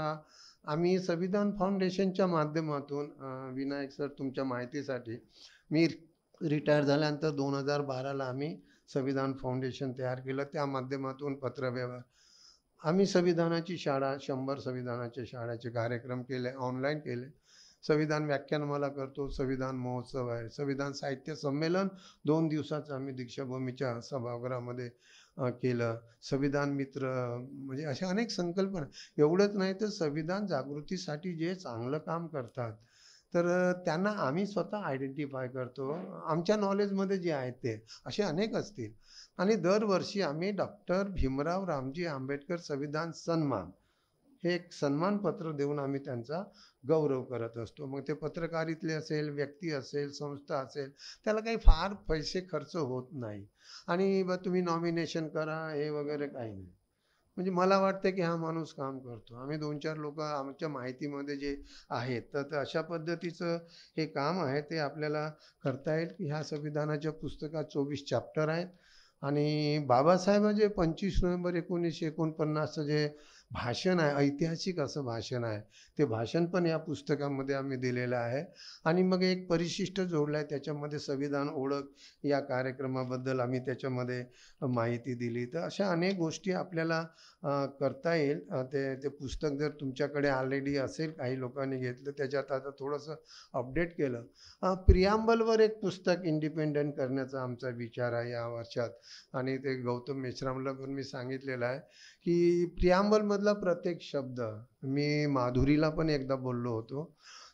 आम्ही संविधान फाउंडेशनच्या माध्यमातून विनायक सर तुमच्या माहितीसाठी मी रिटायर झाल्यानंतर 2012ला आम्ही संविधान फाउंडेशन तयार केलं. त्या माध्यमातून पत्रव्यवहार आम्ही संविधानाची शाळा 100 संविधानाच्या शाळेचे कार्यक्रम केले, ऑनलाईन केले. संविधान व्याख्यानमाला करतो, संविधान महोत्सव आहे, संविधान साहित्य संमेलन 2 दिवसाचं आम्ही दीक्षाभूमीच्या सभागृहामध्ये केलं. संविधान मित्र म्हणजे अशा अनेक संकल्पना. एवढंच नाही तर संविधान जागृतीसाठी जे चांगलं काम करतात तर त्यांना आम्ही स्वतः आयडेंटिफाय करतो. आमच्या नॉलेजमध्ये जे आहेत ते असे अनेक असतील. आणि दरवर्षी आम्ही डॉक्टर भीमराव रामजी आंबेडकर संविधान सन्मान हे एक सन्मानपत्र देऊन आम्ही त्यांचा गौरव करत असतो. मग ते पत्रकारितले असेल, व्यक्ती असेल, संस्था असेल, त्याला काही फार पैसे खर्च होत नाही. आणि तुम्ही नॉमिनेशन करा हे वगैरे काही नाही. म्हणजे मला वाटतं की हा माणूस काम करतो. आम्ही 2-4 लोक आमच्या माहितीमध्ये जे आहेत तर अशा पद्धतीचं हे काम आहे ते आपल्याला करता येईल. ह्या संविधानाच्या पुस्तकात 24 चॅप्टर आहेत. आणि बाबासाहेब जे 25 नोव्हेंबर 1949चं जे भाषण आहे, ऐतिहासिक असं भाषण आहे, ते भाषण पण या पुस्तकामध्ये आम्ही दिलेलं आहे. आणि मग एक परिशिष्ट जोडलं आहे, त्याच्यामध्ये संविधान ओळख या कार्यक्रमाबद्दल आम्ही त्याच्यामध्ये माहिती दिली. तर अशा अनेक गोष्टी आपल्याला करता येईल. ते पुस्तक जर तुमच्याकडे ऑलरेडी असेल, काही लोकांनी घेतलं, त्याच्यात आता थोडंसं अपडेट केलं. प्रियांबलवर एक पुस्तक इंडिपेंडंट करण्याचा आमचा विचार आहे या वर्षात. आणि ते गौतम मेश्रामला पण मी सांगितलेलं आहे की प्रियांबलमधला प्रत्येक शब्द, मी माधुरीला पण एकदा बोललो होतो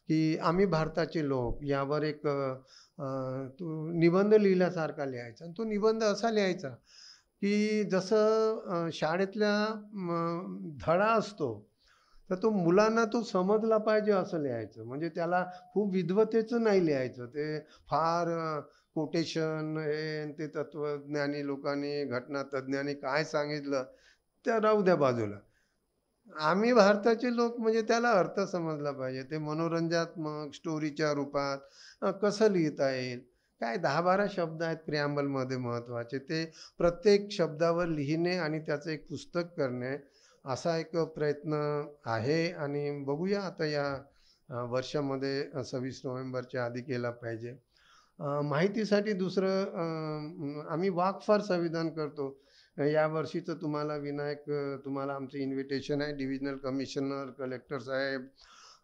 की आम्ही भारताचे लोक यावर एक तो निबंध लिहिल्यासारखा लिहायचा. आणि तो निबंध असा लिहायचा की जसं शाळेतल्या धडा असतो तर तो मुलांना तो समजला पाहिजे असं लिहायचं. म्हणजे त्याला खूप विद्वतेचं नाही लिहायचं. ते फार कोटेशन हे ते तत्वज्ञानी लोकांनी, घटनातज्ञांनी काय सांगितलं त्या राहू द्या बाजूला. आम्ही भारताचे लोक म्हणजे त्याला अर्थ समजला पाहिजे. ते मनोरंजनात्मक स्टोरीच्या रूपात कसं लिहिता येईल. काय 10-12 शब्द आहेत प्रियांबलमध्ये महत्त्वाचे. ते प्रत्येक शब्दावर लिहिणे आणि त्याचं एक पुस्तक करणे असा एक प्रयत्न आहे. आणि बघूया आता या वर्षामध्ये 26 नोव्हेंबरच्या आधी केला पाहिजे. माहितीसाठी दुसरं आम्ही वॉक फॉर संविधान करतो. या वर्षीचं तुम्हाला विनायक, तुम्हाला आमचं इन्व्हिटेशन आहे. डिव्हिजनल कमिशनर, कलेक्टर साहेब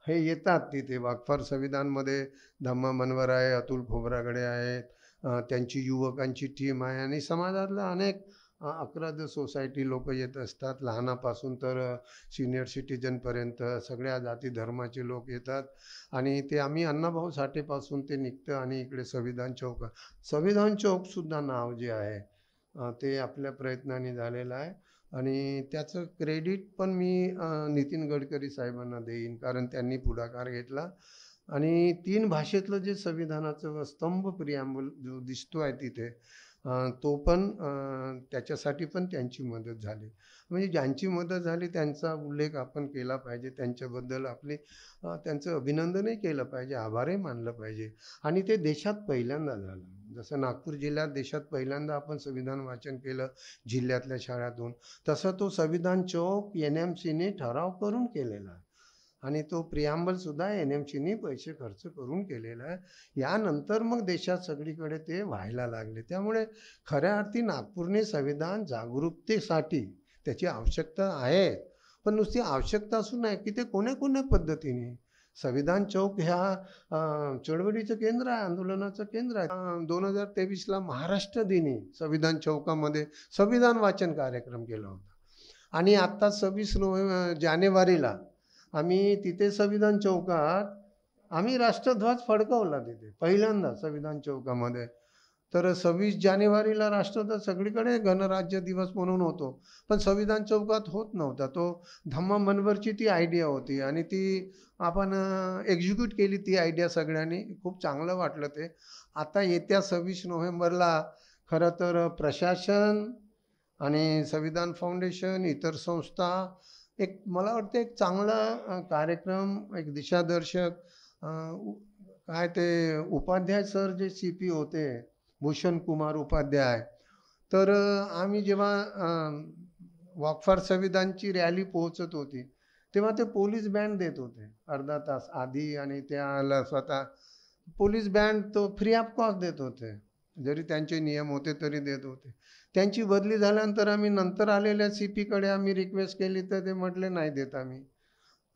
हे येतात तिथे वॉक फॉर संविधानमध्ये. धम्मा मनवर आहे, अतुल खोब्रागडे आहेत, त्यांची युवकांची टीम आहे. आणि समाजातल्या अनेक अक्राद सोसायटी लोक येत असतात, लहानापासून तर सिनियर सिटीजनपर्यंत सगळ्या जाती धर्माचे लोक येतात. आणि ते आम्ही अण्णाभाऊ साठेपासून ते निघतं आणि इकडे संविधान चौक, संविधान चौकसुद्धा नाव जे आहे ते आपल्या प्रयत्नाने झालेलं आहे. आणि त्याचं क्रेडिट पण मी नितीन गडकरी साहेबांना देईन, कारण त्यांनी पुढाकार घेतला. आणि 3 भाषेतलं जे संविधानाचं स्तंभ प्रियांबल जो दिसतो आहे तिथे तो पण त्याच्यासाठी पण त्यांची मदत झाली. म्हणजे ज्यांची मदत झाली त्यांचा उल्लेख आपण केला पाहिजे. त्यांच्याबद्दल त्यांचं अभिनंदनही केलं पाहिजे, आभारही मानलं पाहिजे. आणि ते देशात पहिल्यांदा झालं. जसं नागपूर जिल्ह्यात देशात पहिल्यांदा आपण संविधान वाचन केलं जिल्ह्यातल्या शाळातून, तसं तो संविधान चौक NMCने ठराव करून केलेला आहे. आणि तो प्रियांबलसुद्धा NMCने पैसे खर्च करून केलेला आहे. यानंतर मग देशात सगळीकडे ते व्हायला लागले. त्यामुळे खऱ्या अर्थी नागपूरने संविधान जागरूकतेसाठी त्याची आवश्यकता आहे. पण नुसती आवश्यकता असून नाही की ते कोण्या पद्धतीने. संविधान चौक ह्या चळवळीचं केंद्र आहे, आंदोलनाचं केंद्र आहे. 2023ला महाराष्ट्र दिनी संविधान चौकामध्ये संविधान वाचन कार्यक्रम केला होता. आणि आत्ता 26 जानेवारीला आम्ही तिथे संविधान चौकात आम्ही राष्ट्रध्वज फडकवला तिथे पहिल्यांदा संविधान चौकामध्ये. तर 26 जानेवारीला राष्ट्रध्वज सगळीकडे गणराज्य दिवस म्हणून होतो, पण संविधान चौकात होत नव्हता. तो धम्मा मनवरची ती आयडिया होती आणि ती आपण एक्झिक्यूट केली ती आयडिया सगळ्यांनी. खूप चांगलं वाटलं ते. आता येत्या 26 नोव्हेंबरला खरं तर प्रशासन आणि संविधान फाउंडेशन, इतर संस्था एक मला वाटतं एक चांगला कार्यक्रम, एक दिशादर्शक काय ते उपाध्याय सर जे CP होते, भूषण कुमार उपाध्याय, तर आम्ही जेव्हा वॉक संविधानची रॅली पोहोचत होती तेव्हा ते पोलीस बँड देत होते अर्धा तास आधी, आणि त्याला स्वतः पोलीस बँड तो फ्री ऑफ कॉस्ट देत होते, जरी त्यांचे नियम होते तरी देत होते. त्यांची बदली झाल्यानंतर आम्ही नंतर आलेल्या CPकडे आम्ही रिक्वेस्ट केली तर ते म्हटले नाही देत आम्ही.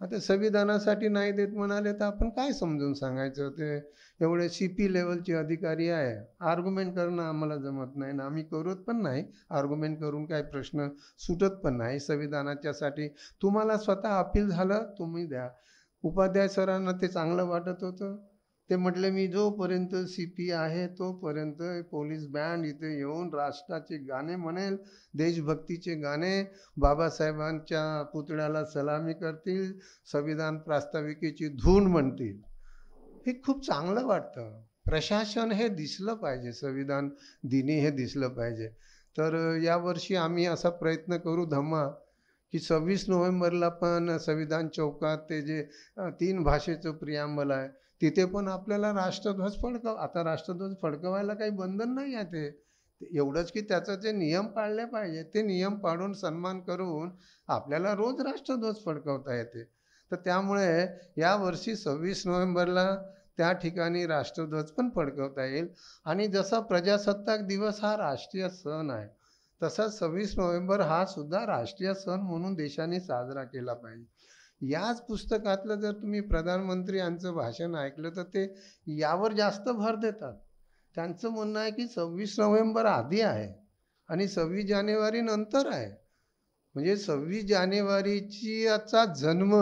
आता संविधानासाठी नाही देत म्हणाले तर आपण काय समजून सांगायचं? ते एवढे CP लेवलचे अधिकारी आहे, आर्ग्युमेंट करणं आम्हाला जमत नाही ना, आम्ही करत पण नाही. आर्ग्युमेंट करून काही प्रश्न सुटत पण नाही संविधानाच्यासाठी. तुम्हाला स्वतः अपील झालं तुम्ही द्या. उपाध्याय सरांना ते चांगलं वाटत होतं. ते म्हटले मी जोपर्यंत CP आहे तोपर्यंत पोलीस बँड इथे येऊन राष्ट्राचे गाणे म्हणेल, देशभक्तीचे गाणे, बाबासाहेबांच्या पुतळ्याला सलामी करतील, संविधान प्रास्ताविकेची धून म्हणतील. हे खूप चांगलं वाटतं. प्रशासन हे दिसलं पाहिजे, संविधान दिनी हे दिसलं पाहिजे. तर यावर्षी आम्ही असा प्रयत्न करू धम्मा की 26 नोव्हेंबरला पण संविधान चौकात ते जे 3 भाषेचं प्रियांबल आहे तिथे पण आपल्याला राष्ट्रध्वज आता राष्ट्रध्वज फडकवायला काही बंधन नाही आहे. ते एवढंच की त्याचं जे नियम पाळले पाहिजे ते नियम पाळून सन्मान करून आपल्याला रोज राष्ट्रध्वज फडकवता येते. तर त्यामुळे यावर्षी 26 नोव्हेंबरला त्या ठिकाणी राष्ट्रध्वज पण फडकवता येईल. आणि जसा प्रजासत्ताक दिवस हा राष्ट्रीय सण आहे तसा 26 नोव्हेंबर हा सुद्धा राष्ट्रीय सण म्हणून देशाने साजरा केला पाहिजे. याच पुस्तकातलं जर तुम्ही प्रधानमंत्री यांचं भाषण ऐकलं तर ते यावर जास्त भर देतात. त्यांचं म्हणणं आहे की 26 नोव्हेंबर आधी आहे आणि 26 जानेवारी नंतर आहे. म्हणजे 26 जानेवारीची याचा जन्म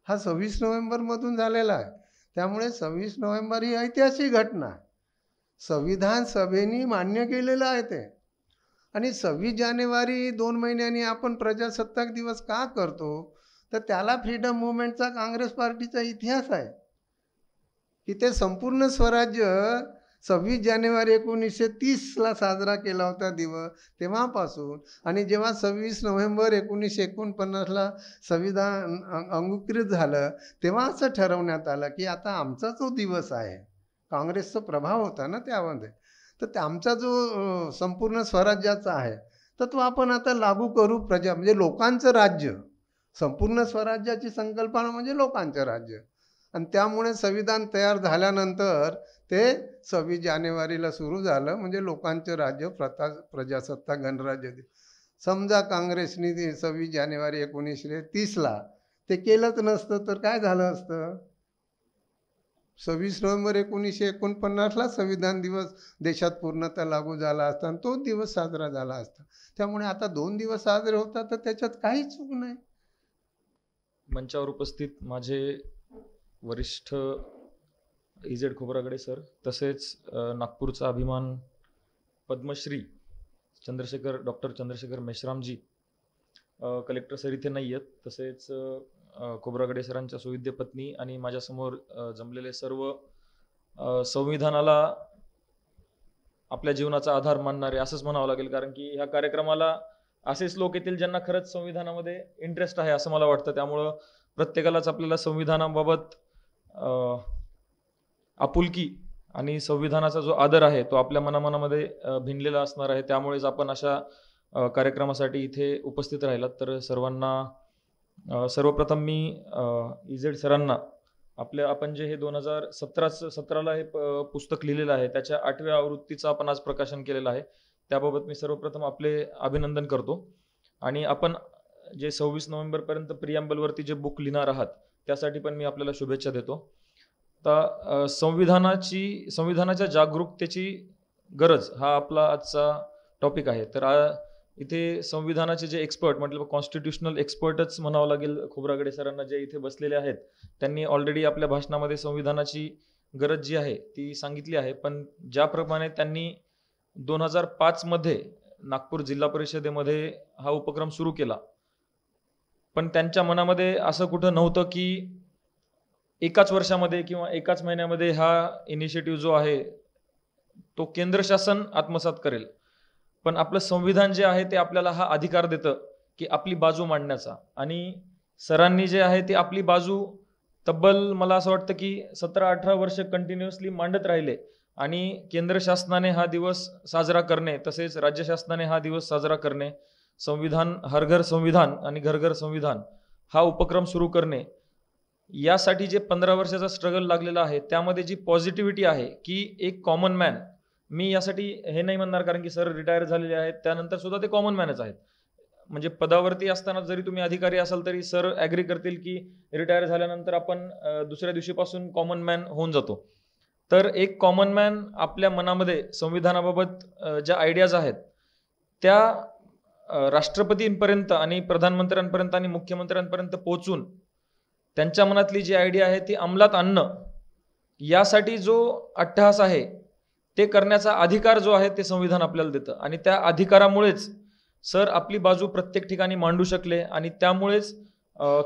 हा 26 नोव्हेंबरमधून झालेला आहे. त्यामुळे 26 नोव्हेंबर ही ऐतिहासिक घटना आहे. संविधान सभेने मान्य केलेलं आहे ते. आणि 26 जानेवारी 2 महिन्यांनी आपण प्रजासत्ताक दिवस का करतो तर त्याला फ्रीडम मुवमेंटचा काँग्रेस पार्टीचा इतिहास आहे की ते संपूर्ण स्वराज्य 26 जानेवारी 1930ला साजरा केला होता दिवस तेव्हापासून. आणि जेव्हा 26 नोव्हेंबर 1949ला संविधान अंगीकृत झालं तेव्हा असं ठरवण्यात आलं की आता आमचा जो दिवस आहे, काँग्रेसचा प्रभाव होता ना त्यामध्ये, तर आमचा जो संपूर्ण स्वराज्याचा आहे तर तो आपण आता लागू करू. म्हणजे लोकांचं राज्य, संपूर्ण स्वराज्याची संकल्पना म्हणजे लोकांचं राज्य. आणि त्यामुळे संविधान तयार झाल्यानंतर ते 26 जानेवारीला सुरू झालं, म्हणजे लोकांचं राज्य, प्रजासत्ताक गणराज्य. समजा काँग्रेसने 26 जानेवारी 1930ला ते केलंच नसतं तर काय झालं असतं? 26 नोव्हेंबर 1949ला संविधान दिवस देशात पूर्णतः लागू झाला असता आणि तोच दिवस साजरा झाला असता. त्यामुळे आता 2 दिवस साजरे होतात तर त्याच्यात काहीच चूक नाही. मंचावर उपस्थित माझे वरिष्ठ इजेड खोब्रागडे सर, तसेच नागपूरचा अभिमान पद्मश्री डॉक्टर चंद्रशेखर मेश्रामजी, कलेक्टर सर इथे नाही आहेत, तसेच खोब्रागडे सरांच्या सुविद्य पत्नी आणि माझ्यासमोर जमलेले सर्व संविधानाला आपल्या जीवनाचा आधार मानणारे असंच म्हणावं लागेल, कारण की ह्या कार्यक्रमाला असेच लोक येतील ज्यांना खरंच संविधानामध्ये इंटरेस्ट आहे असं मला वाटतं. त्यामुळं प्रत्येकालाच आपल्याला संविधानाबाबत आपुलकी आणि संविधानाचा जो आदर आहे तो आपल्या मनामध्ये भिनलेला असणार आहे. त्यामुळेच आपण अशा कार्यक्रमासाठी इथे उपस्थित राहिलात. तर सर्वप्रथम मी इजेड सरांना आपण जे हे 2017ला हे पुस्तक लिहिलेलं आहे त्याच्या 8व्या आवृत्तीचं आपण आज प्रकाशन केलेलं आहे. त्याबाबत मी सर्वप्रथम आपले अभिनंदन करतो. आणि आपण जे 26 नोव्हेंबरपर्यंत प्रियांबलवरती जे बुक लिहिणार आहात त्यासाठी पण मी आपल्याला शुभेच्छा देतो. आता संविधानाच्या जागरूकतेची गरज हा आपला आजचा टॉपिक आहे. तर इथे संविधानाचे जे एक्सपर्ट, मतलब कॉन्स्टिट्यूशनल एक्सपर्टच म्हणावं लागेल खोब्रागडे सरांना, जे इथे बसलेले आहेत, त्यांनी ऑलरेडी आपल्या भाषणामध्ये संविधानाची गरज जी आहे ती सांगितली आहे. पण ज्याप्रमाणे त्यांनी 2005 मध्ये नागपूर जिल्हा परिषदेमध्ये हा उपक्रम सुरू केला, पण त्यांच्या मनामध्ये असं कुठं नव्हतं की एकाच वर्षामध्ये किंवा एकाच महिन्यामध्ये हा इनिशिएटिव्ह जो आहे तो केंद्र शासन आत्मसात करेल. पण आपलं संविधान जे आहे ते आपल्याला हा अधिकार देतं की आपली बाजू मांडण्याचा. आणि सरांनी जे आहे ती आपली बाजू तब्बल मला असं वाटतं की 17-18 वर्ष कंटिन्युअसली मांडत राहिले आणि केंद्र शासनाने हा दिवस साजरा करणे, तसेच राज्य शासनाने हा दिवस साजरा करणे, संविधान हर घर संविधान आणि घर घर संविधान हा उपक्रम सुरू करणे, यासाठी जे 15 वर्षाचा स्ट्रगल लागलेला आहे त्यामध्ये जी पॉझिटिव्हिटी आहे की एक कॉमन मॅन, मी यासाठी हे नाही म्हणणार कारण की सर रिटायर झालेले आहेत त्यानंतर सुद्धा ते कॉमन मॅनच आहेत, म्हणजे पदावरती असताना जरी तुम्ही अधिकारी असाल तरी सर ॲग्री करतील की रिटायर झाल्यानंतर आपण दुसऱ्या दिवशीपासून कॉमन मॅन होऊन जातो. तर एक कॉमन मॅन आपल्या मनामध्ये संविधानाबाबत ज्या आयडियाज आहेत त्या राष्ट्रपतींपर्यंत आणि प्रधानमंत्र्यांपर्यंत आणि मुख्यमंत्र्यांपर्यंत पोहोचून त्यांच्या मनातली जी आयडिया आहे ती अंमलात आणणं, यासाठी जो अट्टहास आहे ते करण्याचा अधिकार जो आहे ते संविधान आपल्याला देतं आणि त्या अधिकारामुळेच सर आपली बाजू प्रत्येक ठिकाणी मांडू शकले आणि त्यामुळेच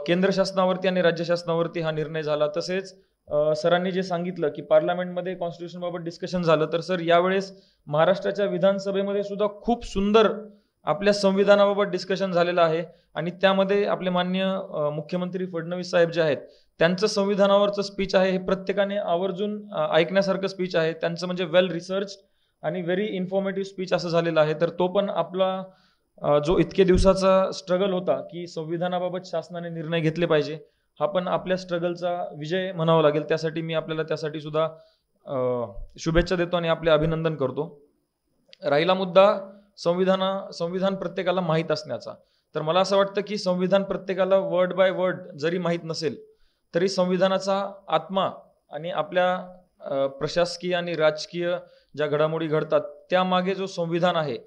केंद्र शासनावरती आणि राज्य शासनावरती हा निर्णय झाला. तसेच सरांनी जे सांगितलं की पार्लमेंटमध्ये कॉन्स्टिट्यूशनबाबत डिस्कशन झालं, तर सर यावेळेस महाराष्ट्राच्या विधानसभेमध्ये सुद्धा खूप सुंदर आपल्या संविधानाबाबत डिस्कशन झालेलं आहे आणि त्यामध्ये आपले माननीय मुख्यमंत्री फडणवीस साहेब जे आहेत त्यांचं संविधानावरचं स्पीच आहे हे प्रत्येकाने आवर्जून ऐकण्यासारखं स्पीच आहे. त्यांचं म्हणजे वेल रिसर्च आणि व्हेरी इन्फॉर्मेटिव्ह स्पीच असं झालेलं आहे. तर तो पण आपला जो इतके दिवसाचा स्ट्रगल होता की संविधानाबाबत शासनाने निर्णय घेतले पाहिजे, हा पण आपल्या स्ट्रगलचा विजय म्हणावा लागेल. त्यासाठी मी आपल्याला त्यासाठी सुद्धा शुभेच्छा देतो आणि आपले अभिनंदन करतो. राहिला मुद्दा संविधान प्रत्येकाला माहीत असण्याचा, तर मला असं वाटतं की संविधान प्रत्येकाला वर्ड बाय वर्ड जरी माहीत नसेल तरी संविधानाचा आत्मा आणि आपल्या प्रशासकीय आणि राजकीय ज्या घडामोडी घडतात त्यामागे जो संविधान आहे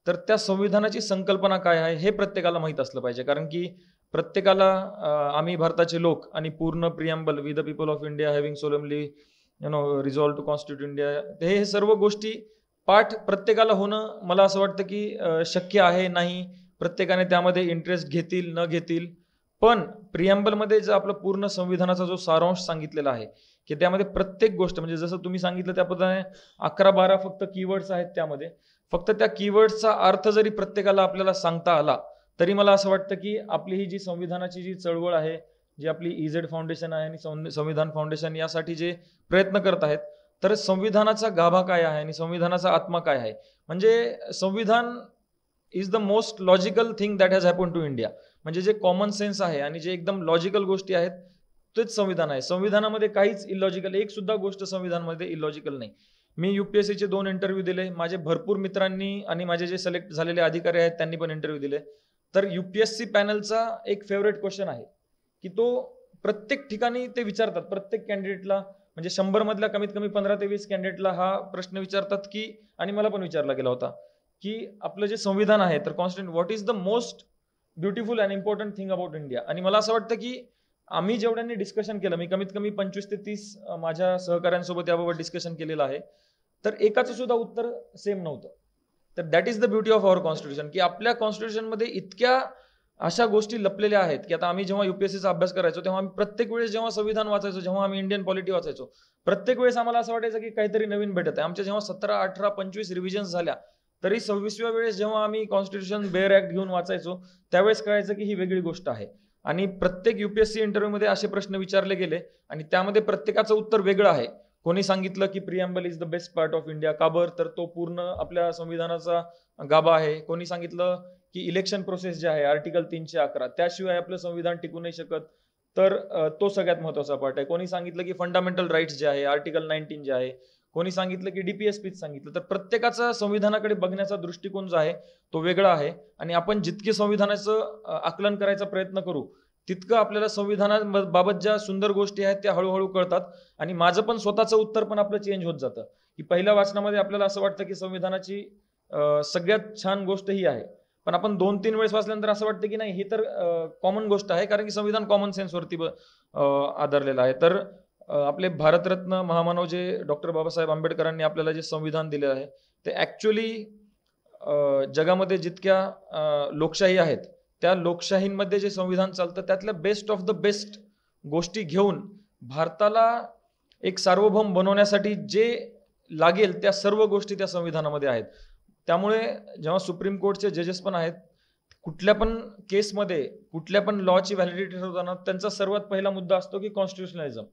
तर त्या संविधानाची संकल्पना काय आहे हे प्रत्येकाला माहीत असलं पाहिजे. कारण की प्रत्येकाला आम्ही भारताचे लोक आणि पूर्ण preamble we the people of India having solemnly resolve to constitute India, हे सर्व गोष्टी पाठ प्रत्येकाला होणं मला असं वाटतं की शक्य आहे नाही. प्रत्येकाने त्यामध्ये इंटरेस्ट घेतील न घेतील, पण प्रियम्बलमध्ये जो आपलं पूर्ण संविधानाचा जो सारांश सांगितलेला आहे की त्यामध्ये प्रत्येक गोष्ट, म्हणजे जसं तुम्ही सांगितलं त्या पद्धतीने 11-12 फक्त कीवर्ड्स आहेत, त्यामध्ये फक्त त्या कीवर्डचा अर्थ जरी प्रत्येकाला आपल्याला सांगता आला तरी मला असं वाटतं की आपली ही जी संविधानाची जी चळवळ आहे, जी आपली EZ फाउंडेशन आहे आणि संविधान फाउंडेशन यासाठी जे प्रयत्न करत आहेत, तर संविधानाचा गाभा काय आहे आणि संविधानाचा आत्मा काय आहे, म्हणजे संविधान is the most logical thing that has happen to India, म्हणजे जे कॉमन सेन्स आहे आणि जे एकदम लॉजिकल गोष्टी आहेत तेच संविधान आहे. संविधानामध्ये काहीच इलॉजिकल, एक सुद्धा गोष्ट संविधानामध्ये इलॉजिकल नाही. मी UPSCचे 2 इंटरव्ह्यू दिले, माझे भरपूर मित्रांनी आणि माझे जे सिलेक्ट झालेले अधिकारी आहेत त्यांनी पण इंटरव्ह्यू दिले. तर UPSC पॅनलचा एक फेवरेट क्वेश्चन आहे की तो प्रत्येक ठिकाणी ते विचारतात, प्रत्येक कॅन्डिडेटला, म्हणजे 100 मधल्या कमीत कमी 15 ते 20 कॅन्डिडेटला हा प्रश्न विचारतात की, आणि मला पण विचारला गेला होता की आपलं जे संविधान आहे तर constitution, what is the most beautiful and important thing about India. आणि मला असं वाटतं की आम्ही जेवढ्यांनी डिस्कशन केलं, मी कमीत कमी 25 ते 30 माझ्या सहकाऱ्यांसोबत याबाबत डिस्कशन केलेलं आहे, तर एकाचं सुद्धा उत्तर सेम नव्हतं. तर that is the beauty of our constitution की आपल्या कॉन्स्टिट्यूशनमध्ये इतक्या अशा गोष्टी लपलेल्या आहेत की आता आम्ही जेव्हा UPSCचा अभ्यास करायचो तेव्हा आम्ही प्रत्येक वेळेस जेव्हा संविधान वाचायचो, जेव्हा आम्ही इंडियन पॉलिटी वाचायचो, प्रत्येक वेळेस आम्हाला असं वाटायचं की काहीतरी नवीन भेटत आहे. आमच्या जेव्हा 17, 18, 25 रिव्हिजन्स झाल्या तरी 26व्या वेळेस जेव्हा आम्ही कॉन्स्टिट्यूशन बेअर ऍक्ट घेऊन वाचायचो त्यावेळेस कळायचं की ही वेगळी गोष्ट आहे. आणि प्रत्येक UPSC इंटरव्ह्यूमध्ये असे प्रश्न विचारले गेले आणि त्यामध्ये प्रत्येकाचं उत्तर वेगळं आहे. कोणी सांगितलं की preamble is the best part of India, का बरं, तर तो पूर्ण आपल्या संविधानाचा गाभा आहे. कोणी सांगितलं की इलेक्शन प्रोसेस जे आहे आर्टिकल 311 त्याशिवाय आपलं संविधान टिकू नाही शकत, तर तो सगळ्यात महत्त्वाचा पार्ट आहे. कोणी सांगितलं की फंडामेंटल राईट्स जे आहे आर्टिकल 19 जे आहे, कोणी सांगितलं की DPSP सांगितलं. तर प्रत्येकाचा संविधानाकडे बघण्याचा दृष्टिकोन जो आहे तो वेगळा आहे आणि आपण जितके संविधानाचं आकलन करायचा प्रयत्न करू तितकं आपल्याला संविधानाबाबत ज्या सुंदर गोष्टी आहेत त्या हळूहळू कळतात. आणि माझं पण स्वतःचं उत्तर पण आपलं चेंज होत जातं की पहिल्या वाचनामध्ये आपल्याला असं वाटतं की संविधानाची सगळ्यात छान गोष्ट ही आहे, पण आपण 2-3 वेळेस वाचल्यानंतर असं वाटतं की नाही, ही तर कॉमन गोष्ट आहे, कारण की संविधान कॉमन सेन्सवरती आधारलेलं आहे. तर आपले भारतरत्न महामानव जे डॉक्टर बाबासाहेब आंबेडकरांनी आपल्याला जे संविधान दिलेलं आहे ते ॲक्च्युली जगामध्ये जितक्या लोकशाही आहेत त्या लोकशाहींमध्ये जे संविधान चालतं त्यातल्या बेस्ट ऑफ द बेस्ट गोष्टी घेऊन भारताला एक सार्वभौम बनवण्यासाठी जे लागेल त्या सर्व गोष्टी त्या संविधानामध्ये आहेत. त्यामुळे जेव्हा सुप्रीम कोर्टचे जजेस पण आहेत कुठल्या पण केसमध्ये कुठल्या पण लॉची व्हॅलिडिटी ठरवताना त्यांचा सर्वात पहिला मुद्दा असतो की कॉन्स्टिट्युशनलिझम,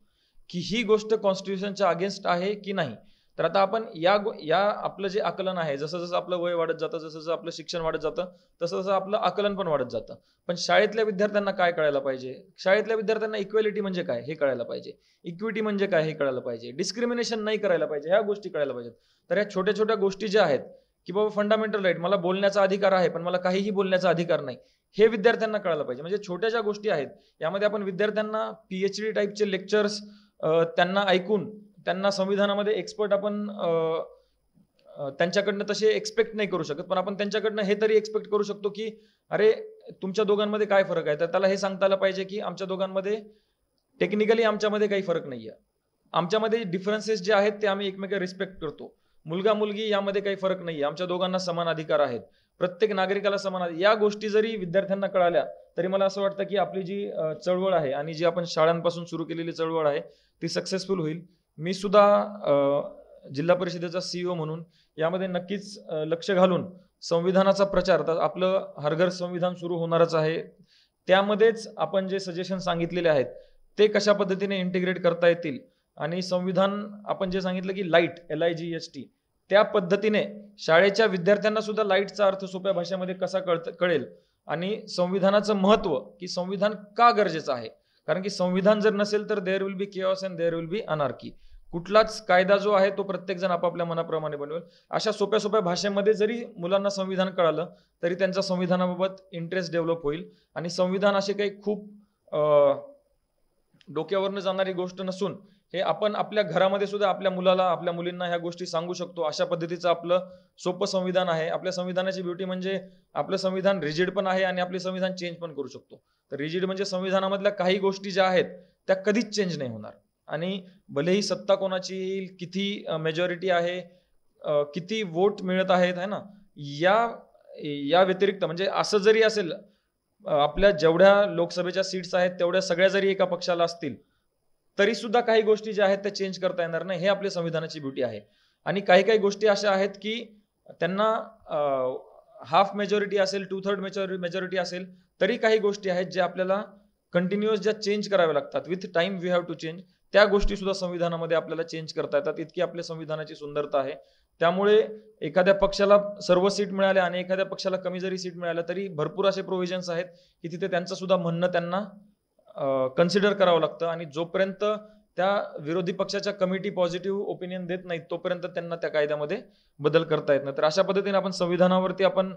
की ही गोष्ट कॉन्स्टिट्यूशनच्या अगेन्स्ट आहे की नाही. तर आता आपण या आपलं जे आकलन आहे, जसं जसं आपलं वय वाढत जातं, जसं जसं आपलं शिक्षण वाढत जातं, तसं तसं आपलं आकलन पण वाढत जातं. पण शाळेतल्या विद्यार्थ्यांना काय कळायला पाहिजे, शाळेतल्या विद्यार्थ्यांना इक्वेलिटी म्हणजे काय हे कळायला पाहिजे, इक्विटी म्हणजे काय हे कळायला पाहिजे, डिस्क्रिमिनेशन नाही करायला पाहिजे, ह्या गोष्टी कळायला पाहिजेत. तर ह्या छोट्या छोट्या गोष्टी ज्या आहेत की बाबा फंडामेंटल राईट, मला बोलण्याचा अधिकार आहे पण मला काहीही बोलण्याचा अधिकार नाही, हे विद्यार्थ्यांना कळायला पाहिजे. म्हणजे छोट्या ज्या गोष्टी आहेत यामध्ये आपण विद्यार्थ्यांना PhD टाईपचे लेक्चर्स त्यांना ऐकून त्यांना संविधानामध्ये एक्सपर्ट आपण त्यांच्याकडनं तसे एक्सपेक्ट नाही करू शकत, पण आपण त्यांच्याकडनं हे तरी एक्सपेक्ट करू शकतो की अरे तुमच्या दोघांमध्ये काय फरक आहे. तर त्याला हे सांगता आलं पाहिजे की आमच्या दोघांमध्ये टेक्निकली आमच्यामध्ये काही फरक नाही आहे, आमच्यामध्ये डिफरन्सेस जे आहेत ते आम्ही एकमेकांना रिस्पेक्ट करतो, मुलगा मुलगी यामध्ये काही फरक नाही आहे, आमच्या दोघांना समान अधिकार आहेत, प्रत्येक नागरिकाला समान अधिकार. या गोष्टी जरी विद्यार्थ्यांना कळाल्या तरी मला असं वाटतं की आपली जी चळवळ आहे आणि जी आपण शाळांपासून सुरू केलेली चळवळ आहे ती सक्सेसफुल होईल. मी सुद्धा जिल्हा परिषदेचा CEO म्हणून यामध्ये नक्कीच लक्ष घालून संविधानाचा प्रचार, तर आपलं हर घर संविधान सुरू होणारच आहे, त्यामध्येच आपण जे सजेशन सांगितलेले आहेत ते कशा पद्धतीने इंटिग्रेट करता येतील आणि संविधान आपण जे सांगितलं की लाईट LIGHT त्या पद्धतीने शाळेच्या विद्यार्थ्यांना सुद्धा लाईटचा अर्थ सोप्या भाषेमध्ये कसा कळेल आणि संविधानाचं महत्व की संविधान का गरजेचं आहे. कारण की संविधान जर नसेल तर there will be chaos and there will be anarchy. कुठलाच कायदा जो आहे तो प्रत्येक जण आपापल्या मनाप्रमाणे बनवेल. अशा सोप्या सोप्या भाषेमध्ये जरी मुलांना संविधान कळालं तरी त्यांचा संविधानाबाबत इंटरेस्ट डेव्हलप होईल आणि संविधान असे काही खूप डोक्यावरनं जाणारी गोष्ट नसून हे आपण आपल्या घरामध्ये सुद्धा आपल्या मुलाला आपल्या मुलींना ह्या गोष्टी सांगू शकतो. अशा पद्धतीचं आपलं सोपं संविधान आहे. आपल्या संविधानाची ब्युटी म्हणजे आपलं संविधान रिजिड पण आहे आणि आपले संविधान चेंज पण करू शकतो. तर रिजिड म्हणजे संविधानामधल्या काही गोष्टी ज्या आहेत त्या कधीच चेंज नाही होणार आणि भलेही सत्ता कोणाची येईल, किती मेजॉरिटी आहे, किती वोट मिळत आहेत, है ना, या व्यतिरिक्त म्हणजे असं जरी असेल आपल्या जेवढ्या लोकसभेच्या सीट्स आहेत तेवढ्या सगळ्या जरी एका पक्षाला असतील तरी सुद्धा काही गोष्टी ज्या आहेत त्या चेंज करता येणार नाही. हे आपल्या संविधानाची ब्युटी आहे. आणि काही काही गोष्टी अशा आहेत की त्यांना हाफ मेजॉरिटी असेल, 2/3 मेजॉरिटी असेल तरी काही गोष्टी आहेत ज्या आपल्याला कंटिन्युअस ज्या चेंज कराव्या लागतात, with time we have to change, त्या गोष्टी सुद्धा संविधानामध्ये आपल्याला चेंज करता येतात. इतकी आपल्या संविधानाची सुंदरता आहे. त्यामुळे एखाद्या पक्षाला सर्व सीट मिळाल्या आणि एखाद्या पक्षाला कमी जरी सीट मिळाल्या तरी भरपूर असे प्रोव्हिजन्स आहेत की तिथे त्यांचं सुद्धा म्हणणं त्यांना कन्सिडर करावं लागतं आणि जोपर्यंत त्या विरोधी पक्षाच्या कमिटी पॉझिटिव्ह ओपिनियन देत नाहीत तोपर्यंत त्यांना त्या कायद्यामध्ये बदल करता येत नाही. तर अशा पद्धतीने आपण संविधानावरती आपण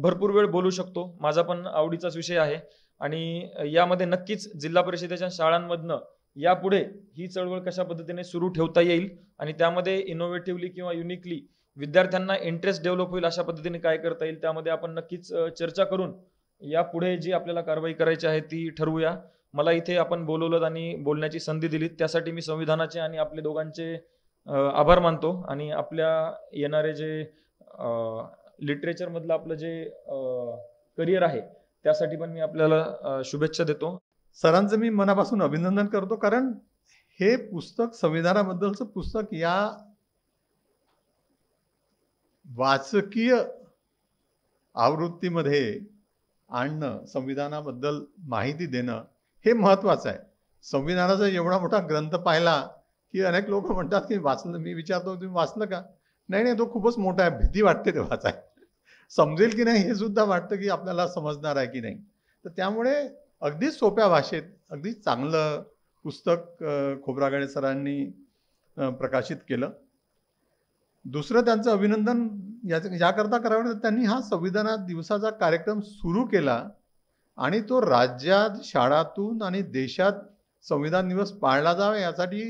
भरपूर वेळ बोलू शकतो. माझा पण आवडीचाच विषय आहे आणि यामध्ये नक्कीच जिल्हा परिषदेच्या शाळांमधनं यापुढे ही चळवळ कशा पद्धतीने सुरू ठेवता येईल आणि त्यामध्ये इनोव्हेटिव्हली किंवा युनिकली विद्यार्थ्यांना इंटरेस्ट डेव्हलप होईल अशा पद्धतीने काय करता येईल त्यामध्ये आपण नक्कीच चर्चा करून यापुढे जी आपल्याला कारवाई करायची आहे ती ठरवूया. मला इथे आपण बोलवलं आणि बोलण्याची संधी दिली त्यासाठी मी संविधानाचे आणि आपले दोघांचे आभार मानतो आणि आपल्या येणारे जे लिटरेचर मधलं आपलं जे करिअर आहे त्यासाठी पण मी आपल्याला शुभेच्छा देतो. सरांचं मी मनापासून अभिनंदन करतो कारण हे पुस्तक संविधानाबद्दलचं पुस्तक या वाचकीय आवृत्तीमध्ये आणणं, संविधानाबद्दल माहिती देणं हे महत्त्वाचं आहे. संविधानाचा एवढा मोठा ग्रंथ पाहिला की अनेक लोक म्हणतात की वाचलं, मी विचारतो तुम्ही वाचलं का, नाही तो खूपच मोठा आहे, भीती वाटते ते वाचाय, समजेल की नाही हे सुद्धा वाटतं की आपल्याला समजणार आहे की नाही. तर त्यामुळे अगदी सोप्या भाषेत अगदी चांगलं पुस्तक खोब्रागडे सरांनी प्रकाशित केलं. दुसरं त्यांचं अभिनंदन याकरता करावं तर त्यांनी हा संविधान दिवसाचा कार्यक्रम सुरू केला आणि तो राज्यात, शाळातून आणि देशात संविधान दिवस पाळला जावा यासाठी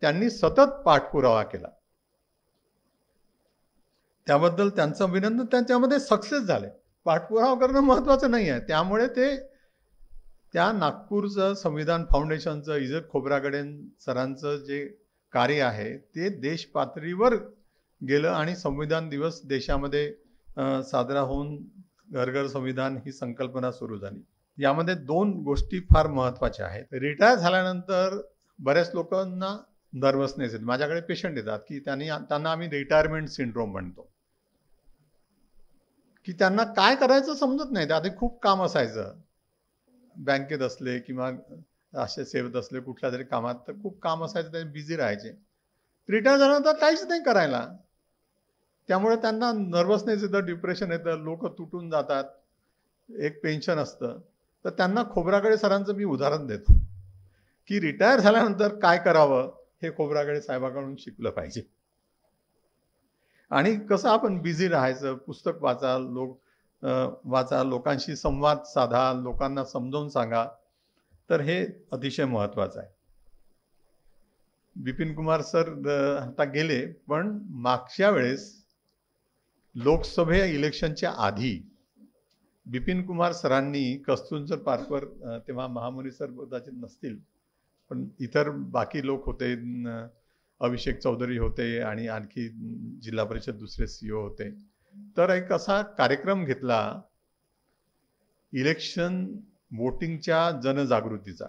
त्यांनी सतत पाठपुरावा केला. त्याबद्दल त्यांचं अभिनंदन. त्यांच्यामध्ये सक्सेस झाले. पाठपुरावा करणं महत्त्वाचं नाही आहे. त्यामुळे ते त्या नागपूरचं संविधान फाउंडेशनचं इजत खोब्रागडे सरांचं जे कार्य आहे ते देश पातळीवर गेलं आणि संविधान दिवस देशामध्ये साजरा होऊन घर घर संविधान ही संकल्पना सुरू झाली. यामध्ये दोन गोष्टी फार महत्त्वाच्या आहेत. रिटायर झाल्यानंतर बऱ्याच लोकांना नर्वसनेस येते. माझ्याकडे पेशंट येतात की त्यांना आम्ही रिटायरमेंट सिंड्रोम म्हणतो. की त्यांना काय करायचं समजत नाही. आधी खूप काम असायचं, बँकेत असले किंवा असे सेवेत असले कुठल्या तरी कामात, तर खूप काम असायचं, ते बिझी राहायचे. रिटायर झाल्यानंतर काहीच नाही करायला, त्यामुळे त्यांना नर्वसनेस येतं, डिप्रेशन येतं, लोक तुटून जातात, एक पेन्शन असतं. तर त्यांना खोब्रागडे सरांचं मी उदाहरण देतो की रिटायर झाल्यानंतर काय करावं हे खोब्रागडे साहेबांकडून शिकलं पाहिजे. आणि कसं आपण बिझी राहायचं, पुस्तक वाचा, वाचा, लोकांशी संवाद साधा, लोकांना समजावून सांगा, तर हे अतिशय महत्त्वाचं आहे. बिपिन कुमार सर आता गेले, पण मागच्या वेळेस लोकसभा इलेक्शनच्या आधी बिपिन कुमार सरांनी कस्तुरचंद पार्कवर, तेव्हा महामुनी सर कदाचित नसतील, पण इतर बाकी लोक होते, अभिषेक चौधरी होते आणि आणखी जिल्हा परिषद दुसरे CEO होते. तर एक असा कार्यक्रम घेतला इलेक्शन वोटिंगच्या जनजागृतीचा.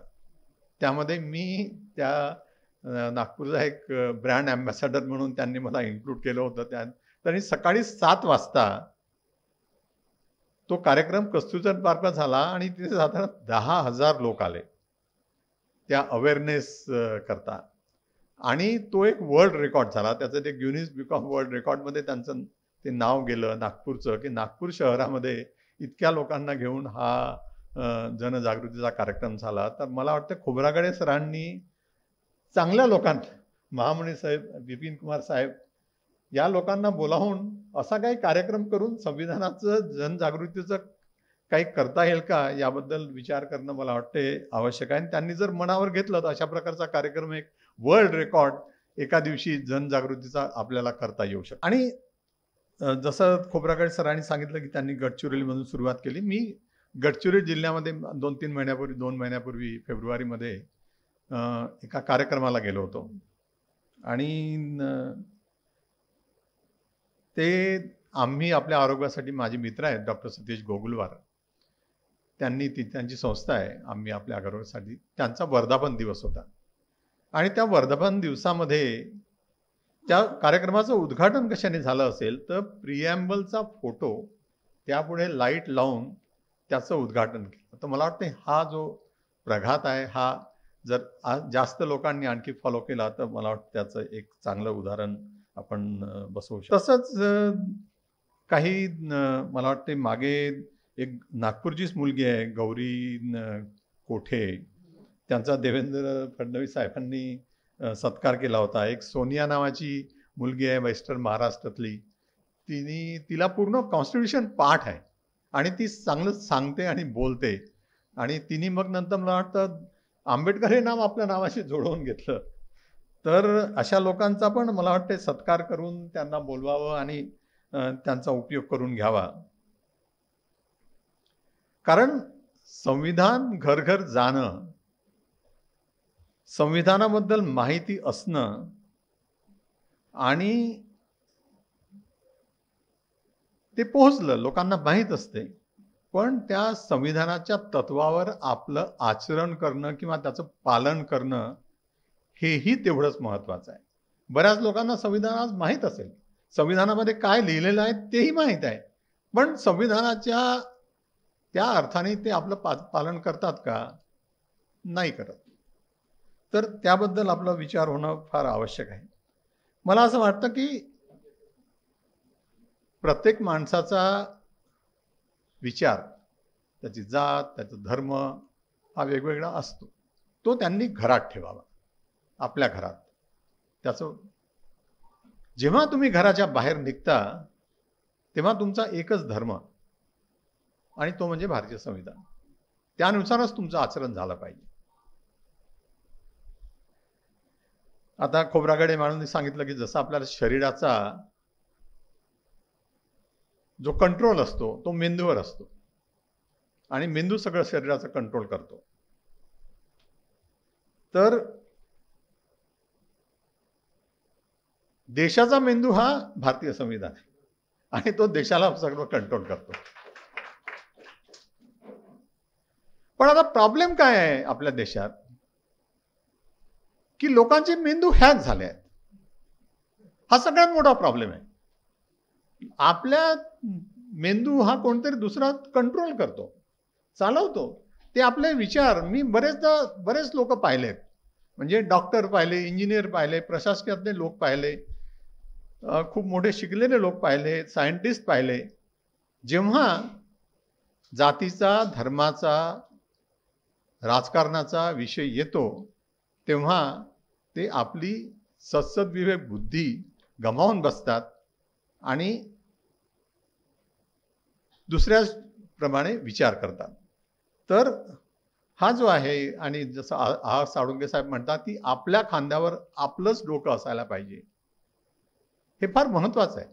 त्यामध्ये मी त्या नागपूरचा एक ब्रँड ॲम्बॅसेडर म्हणून त्यांनी मला इन्क्लूड केलं होतं. त्यांनी सकाळी 7 वाजता तो कार्यक्रम कस्तुरचंद पार्कला झाला आणि तिथे साधारण 10,000 लोक आले त्या अवेअरनेस करता. आणि तो एक वर्ल्ड रेकॉर्ड झाला. त्याचं ते गिनीज बुक ऑफ वर्ल्ड रेकॉर्डमध्ये त्यांचं ते नाव गेलं नागपूरचं, की नागपूर शहरामध्ये इतक्या लोकांना घेऊन हा जनजागृतीचा कार्यक्रम झाला. तर मला वाटतं खोब्रागडे सरांनी चांगल्या लोकांना, महामुनी साहेब, बिपिन कुमार साहेब या लोकांना बोलावून असा काही कार्यक्रम करून संविधानाचं जनजागृतीचं काही करता येईल का याबद्दल विचार करणं मला वाटते आवश्यक आहे. आणि त्यांनी जर मनावर घेतलं तर अशा प्रकारचा कार्यक्रम, एक वर्ल्ड रेकॉर्ड एका दिवशी जनजागृतीचा आपल्याला करता येऊ शकतो. आणि जसं खोब्रागडे सरांनी सांगितलं की त्यांनी गडचिरोलीमधून सुरुवात केली. मी गडचिरोली जिल्ह्यामध्ये 2 महिन्यापूर्वी फेब्रुवारीमध्ये एका कार्यक्रमाला गेलो होतो. आणि ते आम्ही आपल्या आरोग्यासाठी, माझे मित्र आहेत डॉक्टर सतीश गोगुलवार, त्यांची संस्था आहे आम्ही आपल्या आरोग्यासाठी, त्यांचा वर्धापन दिवस होता. आणि त्या वर्धापन दिवसामध्ये त्या कार्यक्रमाचं उद्घाटन कशाने झालं असेल तर प्रिॲम्बलचा फोटो त्यापुढे लाईट लावून त्याचं उद्घाटन केलं. तर मला वाटतं हा जो प्रघात आहे, हा जर जास्त लोकांनी आणखी फॉलो केला तर मला वाटतं त्याचं एक चांगलं उदाहरण आपण बसवू शकतो. तसंच काही मला वाटते मागे एक नागपूरचीच मुलगी आहे गौरी कोठे, त्यांचा देवेंद्र फडणवीस साहेबांनी सत्कार केला होता. एक सोनिया नावाची मुलगी आहे वेस्टर्न महाराष्ट्रातली, तिला पूर्ण कॉन्स्टिट्यूशन पाठ आहे आणि ती चांगलं सांगते आणि बोलते. आणि तिने मग नंतर मला वाटतं आंबेडकर हे नाव आपल्या नावाशी जोडवून घेतलं. तर अशा लोकांचा पण मला वाटते सत्कार करून त्यांना बोलवावं आणि त्यांचा उपयोग करून घ्यावा. कारण संविधान घर घर जाणं, संविधानाबद्दल माहिती असणं आणि ते पोहोचलं, लोकांना माहीत असते, पण त्या संविधानाच्या तत्वावर आपलं आचरण करणं किंवा त्याचं पालन करणं हेही तेवढंच महत्त्वाचं आहे. बऱ्याच लोकांना संविधान आज माहीत असेल, संविधानामध्ये काय लिहिलेलं आहे तेही माहीत आहे, पण संविधानाच्या त्या अर्थाने ते आपलं पालन करतात का? नाही करत. तर त्याबद्दल आपला विचार होणं फार आवश्यक आहे. मला असं वाटतं की प्रत्येक माणसाचा विचार, त्याची जात, त्याचा धर्म हा वेगवेगळा असतो. तो त्यांनी घरात ठेवावा, आपल्या घरात. त्याचं जेव्हा तुम्ही घराच्या बाहेर निघता तेव्हा तुमचा एकच धर्म आणि तो म्हणजे भारतीय संविधान. त्यानुसारच तुमचं आचरण झालं पाहिजे. आता खोब्रागडे मॅडमने सांगितलं की जसं आपल्या शरीराचा जो कंट्रोल असतो तो मेंदूवर असतो आणि मेंदू सगळं शरीराचं कंट्रोल करतो. तर देशाचा मेंदू हा भारतीय संविधान आहे आणि तो देशाला सगळं कंट्रोल करतो. पण आता प्रॉब्लेम काय आहे आपल्या देशात की लोकांचे मेंदू हॅक झाले आहेत. हा सगळ्यात मोठा प्रॉब्लेम आहे. आपल्या मेंदू हा कोणतरी दुसरा कंट्रोल करतो, चालवतो. ते आपले विचार, मी बरेच लोक पाहिलेत, म्हणजे डॉक्टर पाहिले, इंजिनियर पाहिले, प्रशासकीयातले लोक पाहिले, खूप मोठे शिकलेले लोक पाहिले, सायंटिस्ट पाहिले. जेव्हा जातीचा, धर्माचा, राजकारणाचा विषय येतो तेव्हा ते आपली सद्सद्विवेक बुद्धी गमावून बसतात आणि दुसऱ्याच प्रमाणे विचार करतात. तर हा जो आहे, आणि जसं आर साळुंखे साहेब म्हणतात की आपल्या खांद्यावर आपलंच डोकं असायला पाहिजे, हे फार महत्त्वाचं आहे.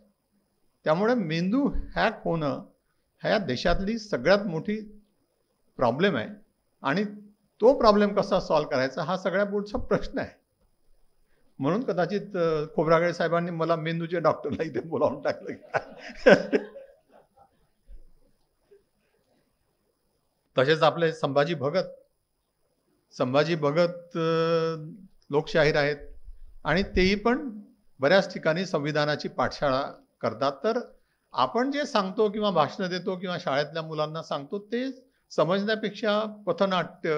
त्यामुळे मेंदू हॅक होणं ह्या देशातली सगळ्यात मोठी प्रॉब्लेम आहे, आणि तो प्रॉब्लेम कसा सॉल्व्ह करायचा हा सगळ्यात पुढचा प्रश्न आहे. म्हणून कदाचित खोब्रागडे साहेबांनी मला मेंदूच्या डॉक्टरला इथे बोलावून टाकलं. तसेच आपले संभाजी भगत लोकशाहीर आहेत, आणि तेही पण बऱ्याच ठिकाणी संविधानाची पाठशाळा करतात. तर आपण जे सांगतो किंवा भाषणं देतो किंवा शाळेतल्या मुलांना सांगतो ते समजण्यापेक्षा पथनाट्य,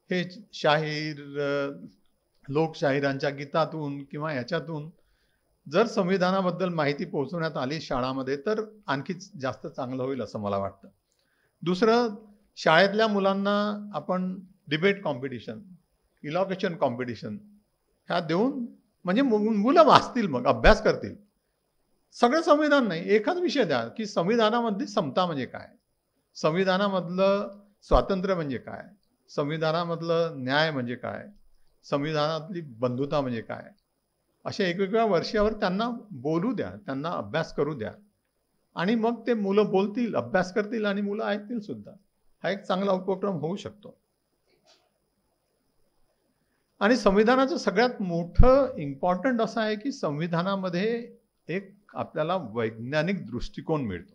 हे शाहीर, लोकशाहिरांच्या गीतातून किंवा याच्यातून जर संविधानाबद्दल माहिती पोहोचवण्यात आली शाळामध्ये तर आणखीच जास्त चांगलं होईल असं मला वाटतं. दुसरं, शाळेतल्या मुलांना आपण डिबेट कॉम्पिटिशन, इलॉक्युशन कॉम्पिटिशन ह्या देऊन, म्हणजे मुलं वाचतील, मग अभ्यास करतील. सगळं संविधान नाही, एखाद विषय द्या की संविधानामधली समता म्हणजे काय, संविधानामधलं स्वातंत्र्य म्हणजे काय, संविधानामधलं न्याय म्हणजे काय, संविधानातली बंधुता म्हणजे काय, अशा वेगवेगळ्या वर्षावर त्यांना बोलू द्या, त्यांना अभ्यास करू द्या, आणि मग ते मुलं बोलतील, अभ्यास करतील आणि मुलं ऐकतील सुद्धा. हा एक चांगला उपक्रम होऊ शकतो. आणि संविधानाचं सगळ्यात मोठं इम्पॉर्टंट असं आहे की संविधानामध्ये एक आपल्याला वैज्ञानिक दृष्टिकोन मिळतो,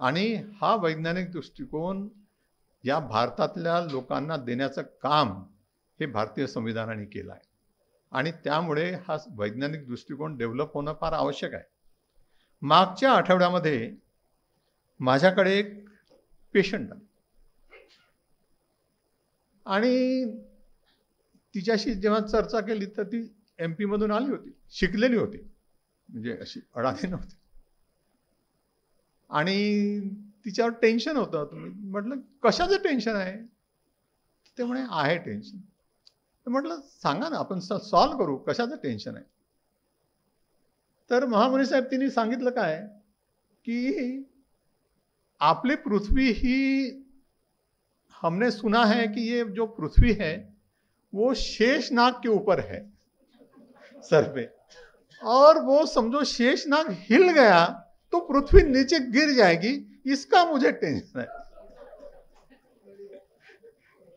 आणि हा वैज्ञानिक दृष्टिकोन या भारतातल्या लोकांना देण्याचं काम हे भारतीय संविधानाने केलं आहे, आणि त्यामुळे हा वैज्ञानिक दृष्टिकोन डेव्हलप होणं फार आवश्यक आहे. मागच्या आठवड्यामध्ये माझ्याकडे एक पेशंट आली, आणि तिच्याशी जेव्हा चर्चा केली तर ती MP मधून आली होती, शिकलेली होती, म्हणजे अशी अडाणी नव्हती, आणि तिच्यावर टेन्शन होतं. म्हटलं कशाचं टेन्शन आहे? ते म्हणे आहे टेन्शन. म्हटलं सांगा ना, आपण सॉल्व्ह करू, कशाचं टेन्शन आहे? तर महामुनी साहेब तिने सांगितलं काय की आपली पृथ्वी ही, हमने सुना है कि ये जो पृथ्वी है वो शेषनाग के ऊपर है सर पे, और वो समझो शेषनाग हिल गया तो पृथ्वी नीचे गिर जाएगी, इसका मुझे टेंशन है.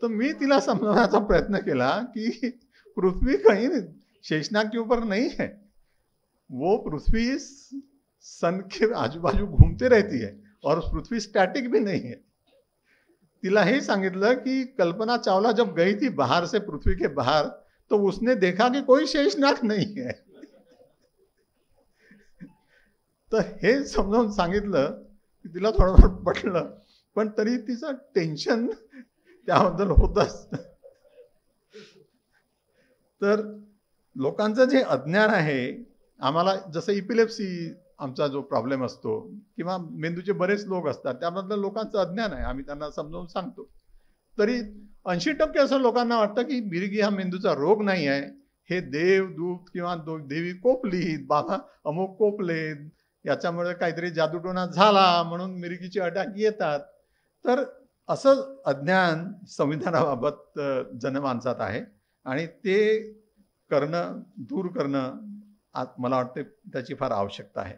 तो मी तिला समजावण्याचा प्रयत्न केला की पृथ्वी कहीं शेषनाग के ऊपर नहीं है, वो पृथ्वी सन के आजू बाजू घूमते रहती है और पृथ्वी स्टैटिक भी नहीं है. तिला हे सांगितलं की कल्पना चावला जब गई थी बाहर से, पृथ्वी के बाहर, तो उसने देखा कि कोई शेषनाग नहीं है. तर हे समजावून सांगितलं की तिला थोडंफार पटलं, पण तरी तिचं टेन्शन त्याबद्दल होतच. तर लोकांचं जे अज्ञान आहे, आम्हाला जसं इपिलेप्सी आमचा जो प्रॉब्लेम असतो किंवा मेंदूचे बरेच लोक असतात, त्याबद्दल लोकांचं अज्ञान आहे, आम्ही त्यांना समजावून सांगतो. तरी 80% असं लोकांना वाटतं की मिरगी हा मेंदूचा रोग नाही आहे, हे देवदूत किंवा देवी कोपलीत, बाबा अमुक कोपलेत, याच्यामुळे काहीतरी जादूटोणा झाला म्हणून मिरगीचे अटॅक येतात. तर असं अज्ञान संविधानाबाबत जनमानसात आहे, आणि ते करणं, दूर करणं मला वाटते त्याची फार आवश्यकता आहे.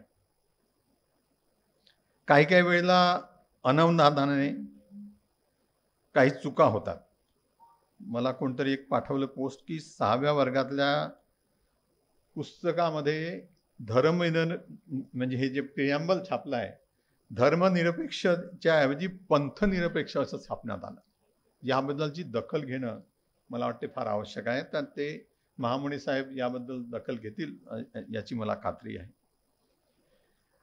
काही काही वेळेला अनवधानाने काही चुका होतात. मला कोणतरी एक पाठवलं पोस्ट की 6व्या वर्गातल्या पुस्तकामध्ये म्हणजे हे जे प्रिॲम्बल छापलं आहे, धर्मनिरपेक्षच्या ऐवजी पंथनिरपेक्ष असं छापण्यात आलं. याबद्दलची दखल घेणं मला वाटते फार आवश्यक आहे. तर ते महामुनी साहेब याबद्दल दखल घेतील याची मला खात्री आहे.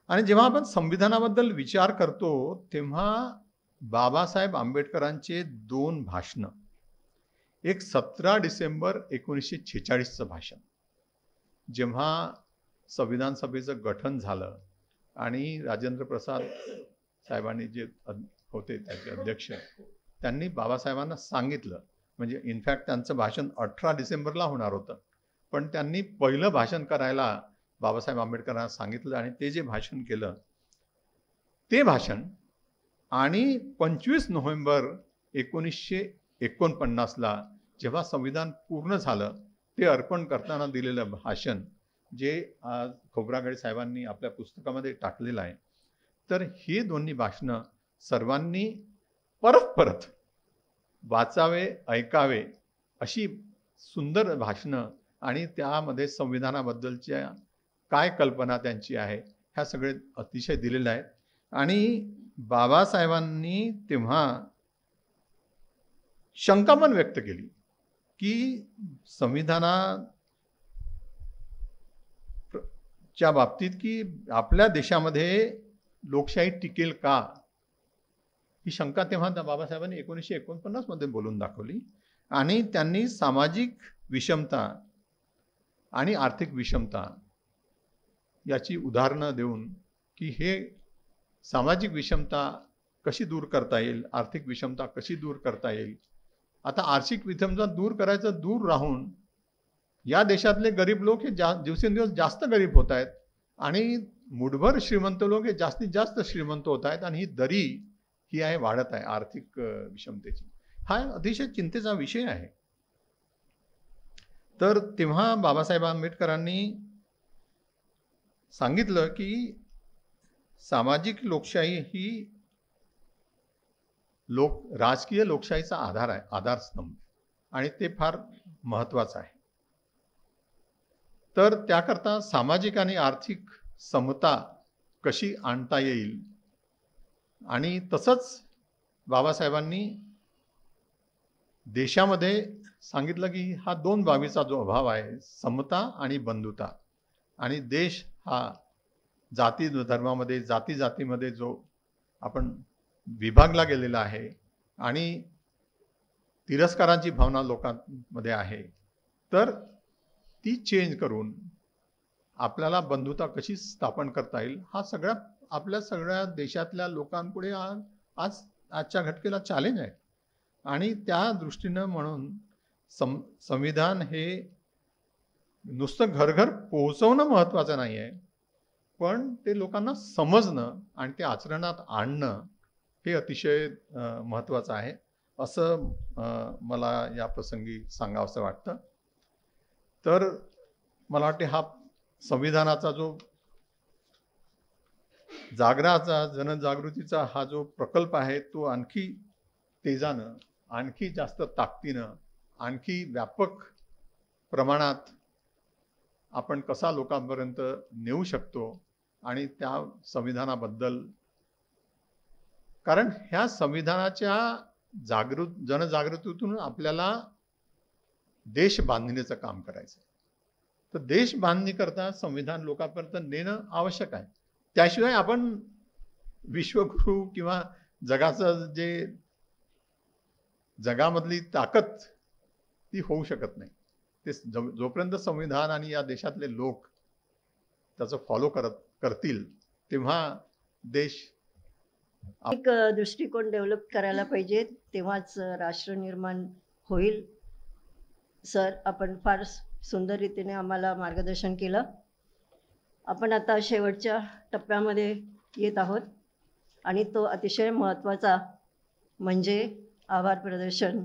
आणि जेव्हा आपण संविधानाबद्दल विचार करतो तेव्हा बाबासाहेब आंबेडकरांचे 2 भाषणं, एक 17 डिसेंबर 1946चं भाषण, जेव्हा संविधान सभेचं गठन झालं आणि राजेंद्र प्रसाद साहेबांनी जे होते त्याचे अध्यक्ष, त्यांनी बाबासाहेबांना सांगितलं, म्हणजे इनफॅक्ट त्यांचं भाषण 18 डिसेंबरला होणार होतं, पण त्यांनी पहिलं भाषण करायला बाबासाहेब आंबेडकरांना सांगितलं आणि ते जे भाषण केलं ते भाषण आणि 25 नोव्हेंबर 1949ला जेव्हा संविधान पूर्ण झालं ते अर्पण करताना दिलेलं भाषण, जे आज खोब्रागडे साहेबांनी आपल्या पुस्तकामध्ये टाकलेलं आहे. तर हे दोन्ही भाषणं सर्वांनी परत परत वाचावे, ऐकावे, अशी सुंदर भाषणं आणि त्यामध्ये संविधानाबद्दलच्या काय कल्पना त्यांची आहे ह्या सगळे अतिशय दिलेलं आहे. आणि बाबासाहेबांनी तेव्हा शंका पण व्यक्त केली की संविधानाच्या बाबतीत की आपल्या देशामध्ये लोकशाही टिकेल का, ही शंका तेव्हा बाबासाहेबांनी 1949 मध्ये बोलून दाखवली. आणि त्यांनी सामाजिक विषमता आणि आर्थिक विषमता याची उदाहरणं देऊन की हे सामाजिक विषमता कशी दूर करता येईल, आर्थिक विषमता कशी दूर करता येईल. आता आर्थिक विषमता दूर करायचं दूर राहून या देशातले गरीब लोक हे दिवसेंदिवस जास्त गरीब होत आहेत आणि मुठभर श्रीमंत लोक हे जास्तीत जास्त श्रीमंत होत आहेत आणि ही दरी ही आहे वाढत आहे आर्थिक विषमतेची. हा अतिशय चिंतेचा विषय आहे. तर तेव्हा बाबासाहेब आंबेडकरांनी सांगितलं की सामाजिक लोकशाही ही राजकीय लोकशाहीचा आधार आहे, आधारस्तंभ, आणि ते फार महत्त्वाचं आहे. तर त्याकरता सामाजिक आणि आर्थिक समता कशी आणता येईल, आणि तसंच बाबासाहेबांनी देशामध्ये सांगितलं की हा 2 बाबीचा जो अभाव आहे, समता आणि बंधुता, आणि देश हा जाती धर्मामध्ये जातीमध्ये जो आपण विभागला गेलेला आहे आणि तिरस्काराची भावना लोकांमध्ये आहे, तर ती चेंज करून आपल्याला बंधुता कशी स्थापन करता येईल हा सगळ्या आपल्या सगळ्या देशातल्या लोकांपुढे आजच्या घटकेला चॅलेंज आहे. आणि त्या दृष्टीनं म्हणून संविधान हे नुसतं घर पोहोचवणं महत्त्वाचं नाही आहे, पण ते लोकांना समजणं आणि ते आचरणात आणणं हे अतिशय महत्त्वाचं आहे, असं मला या प्रसंगी सांगावंसं वाटतं. तर मला वाटते हा संविधानाचा जो जनजागृतीचा हा जो प्रकल्प आहे तो आणखी तेजानं, आणखी जास्त ताकदीनं, आणखी व्यापक प्रमाणात आपण कसा लोकांपर्यंत नेऊ शकतो, आणि त्या संविधानाबद्दल, कारण ह्या संविधानाच्या जनजागृतीतून आपल्याला देश बांधणीचं काम करायचं. तर देश बांधणी करता संविधान लोकांपर्यंत नेणं आवश्यक आहे. त्याशिवाय आपण विश्वगुरु किंवा जगाचं जे जगामधली ताकद ती होऊ शकत नाही. ते जोपर्यंत संविधान आणि या देशातले लोक त्याचं फॉलो करतील तेव्हा देश एक दृष्टिकोन डेव्हलप करायला पाहिजे, तेव्हाच राष्ट्र निर्माण होईल. सर, आपण फार सुंदर रीतीने आम्हाला मार्गदर्शन केलं. आपण आता शेवटच्या टप्प्यामध्ये येत आहोत आणि तो अतिशय महत्त्वाचा म्हणजे आभार प्रदर्शन.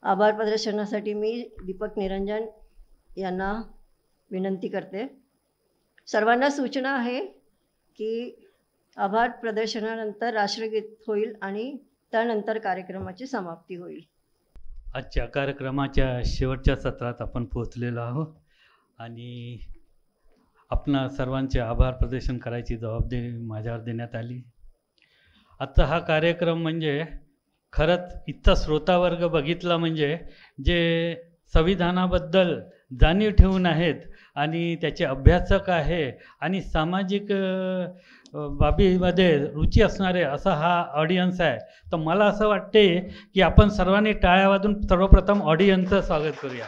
आभार प्रदर्शनासाठी मी दीपक निरंजन यांना विनंती करते. सर्वांना सूचना आहे की आभार प्रदर्शनानंतर राष्ट्रगीत होईल आणि त्यानंतर कार्यक्रमाची समाप्ती होईल. आजच्या कार्यक्रमाच्या शेवटच्या सत्रात आपण पोहोचलेलो आहोत आणि आपणा सर्वांचे आभार प्रदर्शन करायची जबाबदारी माझ्यावर देण्यात आली. आजचा हा कार्यक्रम म्हणजे खरंच इतका श्रोतावर्ग बघितला म्हणजे जे संविधानाबद्दल जाणीव ठेवून आहेत आणि त्याचे अभ्यासक आहे आणि सामाजिक बाबीमध्ये रुची असणारे असा हा ऑडियन्स आहे. तर मला असं वाटते की आपण सर्वांनी टाळ्या वाजून सर्वप्रथम ऑडियन्सचं स्वागत करूया.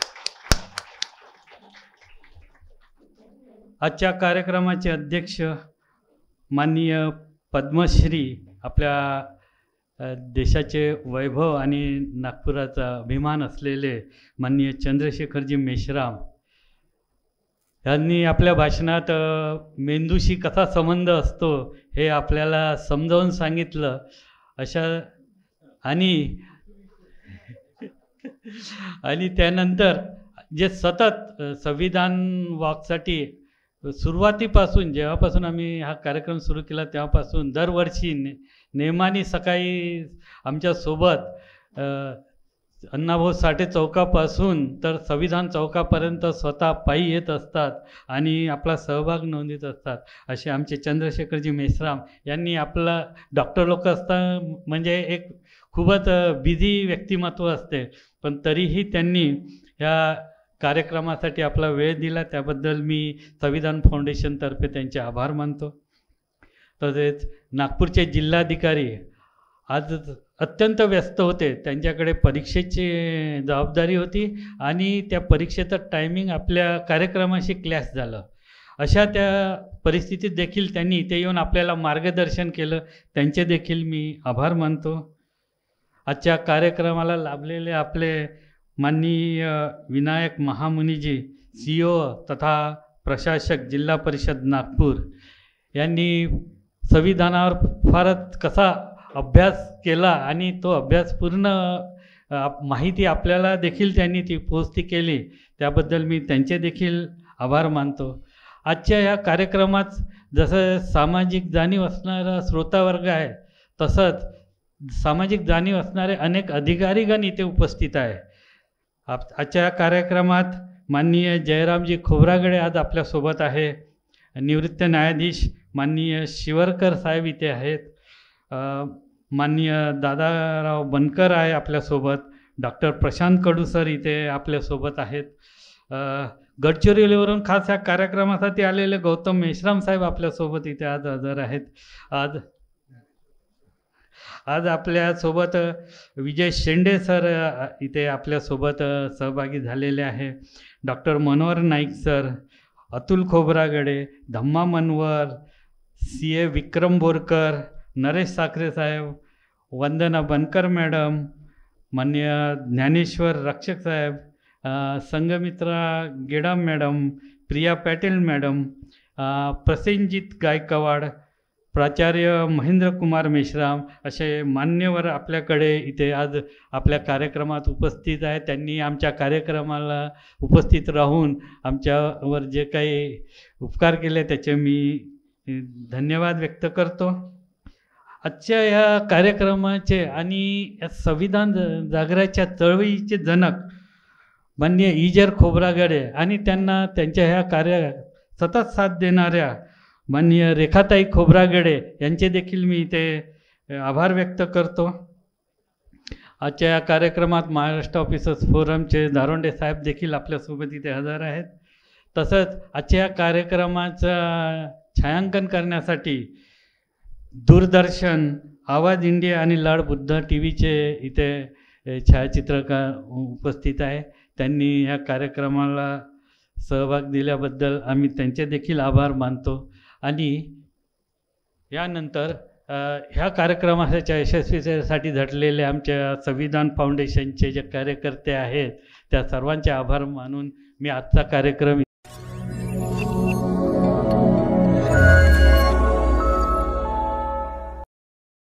आजच्या कार्यक्रमाचे अध्यक्ष माननीय पद्मश्री, आपल्या देशाचे वैभव आणि नागपुराचा अभिमान असलेले माननीय चंद्रशेखरजी मेश्राम यांनी आपल्या भाषणात मेंदूशी कसा संबंध असतो हे आपल्याला समजावून सांगितलं. अशा आणि त्यानंतर जे सतत संविधान वॉकसाठी सुरुवातीपासून, जेव्हापासून आम्ही हा कार्यक्रम सुरू केला तेव्हापासून दरवर्षी नेमाने सकाळी आमच्यासोबत अण्णाभाऊ साठे चौकापासून तर संविधान चौकापर्यंत स्वतः पायी येत असतात आणि आपला सहभाग नोंदवित असतात. असे आमचे चंद्रशेखरजी मेश्राम यांनी आपला डॉक्टर लोक असता म्हणजे एक खूपच बिझी व्यक्तिमत्व असते, पण तरीही त्यांनी ह्या कार्यक्रमासाठी आपला वेळ दिला. त्याबद्दल मी संविधान फाउंडेशनतर्फे त्यांचे आभार मानतो. तसेच नागपूरचे जिल्हाधिकारी आज अत्यंत व्यस्त होते, त्यांच्याकडे परीक्षेची जबाबदारी होती आणि त्या परीक्षेचं टायमिंग आपल्या कार्यक्रमाशी क्लॅश झालं. अशा त्या परिस्थितीत देखील त्यांनी इथे येऊन आपल्याला मार्गदर्शन केलं, त्यांचे देखील मी आभार मानतो. आजच्या कार्यक्रमाला लाभलेले आपले माननीय विनायक महामुनीजी, CEO तथा प्रशासक जिल्हा परिषद नागपूर यांनी संविधानावर फारच कसा अभ्यास केला आणि तो अभ्यास पूर्ण माहिती आपल्याला देखील त्यांनी ती पोचती केली, त्याबद्दल मी त्यांचे देखील आभार मानतो. आजच्या या कार्यक्रमात जसं सामाजिक जाणीव असणारा श्रोतावर्ग आहे, तसंच सामाजिक जाणीव असणारे अनेक अधिकारीगण इथे उपस्थित आहे. आजच्या कार्यक्रमात माननीय जयरामजी खोब्रागडे आज आपल्यासोबत आहे. निवृत्त न्यायाधीश माननीय शिवरकर साहेब इथे आहेत. माननीय दादाराव बनकर आहे आपल्यासोबत. डॉक्टर प्रशांत कडू सर इथे आपल्यासोबत आहेत. गडचिरोलीवरून खास या कार्यक्रमासाठी आलेले गौतम मेश्राम साहेब आपल्यासोबत इथे आज हजर आहेत. आज आपल्यासोबत विजय शेंडे सर इथे आपल्यासोबत सहभागी झालेले आहे. डॉक्टर मनोहर नाईक सर, अतुल खोब्रागडे, धम्मा मनवर, CA विक्रम बोरकर, नरेश साखरे साहेब, वंदना बनकर मॅडम, माननीय ज्ञानेश्वर रक्षक साहेब, संगमित्रा गेडाम मॅडम, प्रिया पॅटेल मॅडम, प्रसेनजीत गायकवाड, प्राचार्य महेंद्र कुमार मेश्राम असे मान्यवर आपल्याकडे इथे आज आपल्या कार्यक्रमात उपस्थित आहेत. त्यांनी आमच्या कार्यक्रमाला उपस्थित राहून आमच्यावर जे काही उपकार केले त्याचे मी धन्यवाद व्यक्त करतो. आजच्या या कार्यक्रमाचे आणि या संविधान जागराच्या चळवळीचे जनक माननीय इजर खोब्रागडे आणि त्यांना त्यांच्या ह्या सतत साथ देणाऱ्या माननीय रेखाताई खोब्रागडे यांचे देखील मी इथे आभार व्यक्त करतो. आजच्या या कार्यक्रमात महाराष्ट्र ऑफिसर्स फोरमचे दारोंडे साहेब देखील आपल्यासोबत इथे हजर आहेत. तसंच आजच्या या कार्यक्रमाचं छायांकन करण्यासाठी दूरदर्शन, आवाज इंडिया आणि लाड बुद्ध TVचे इथे छायाचित्रकार उपस्थित आहे. त्यांनी या कार्यक्रमाला सहभाग दिल्याबद्दल आम्ही त्यांचे देखील आभार मानतो. आणि यानंतर ह्या कार्यक्रमाच्या यशस्वीतेसाठी झटलेले आमच्या संविधान फाउंडेशनचे जे कार्यकर्ते आहेत त्या सर्वांचे आभार मानून मी आजचा कार्यक्रम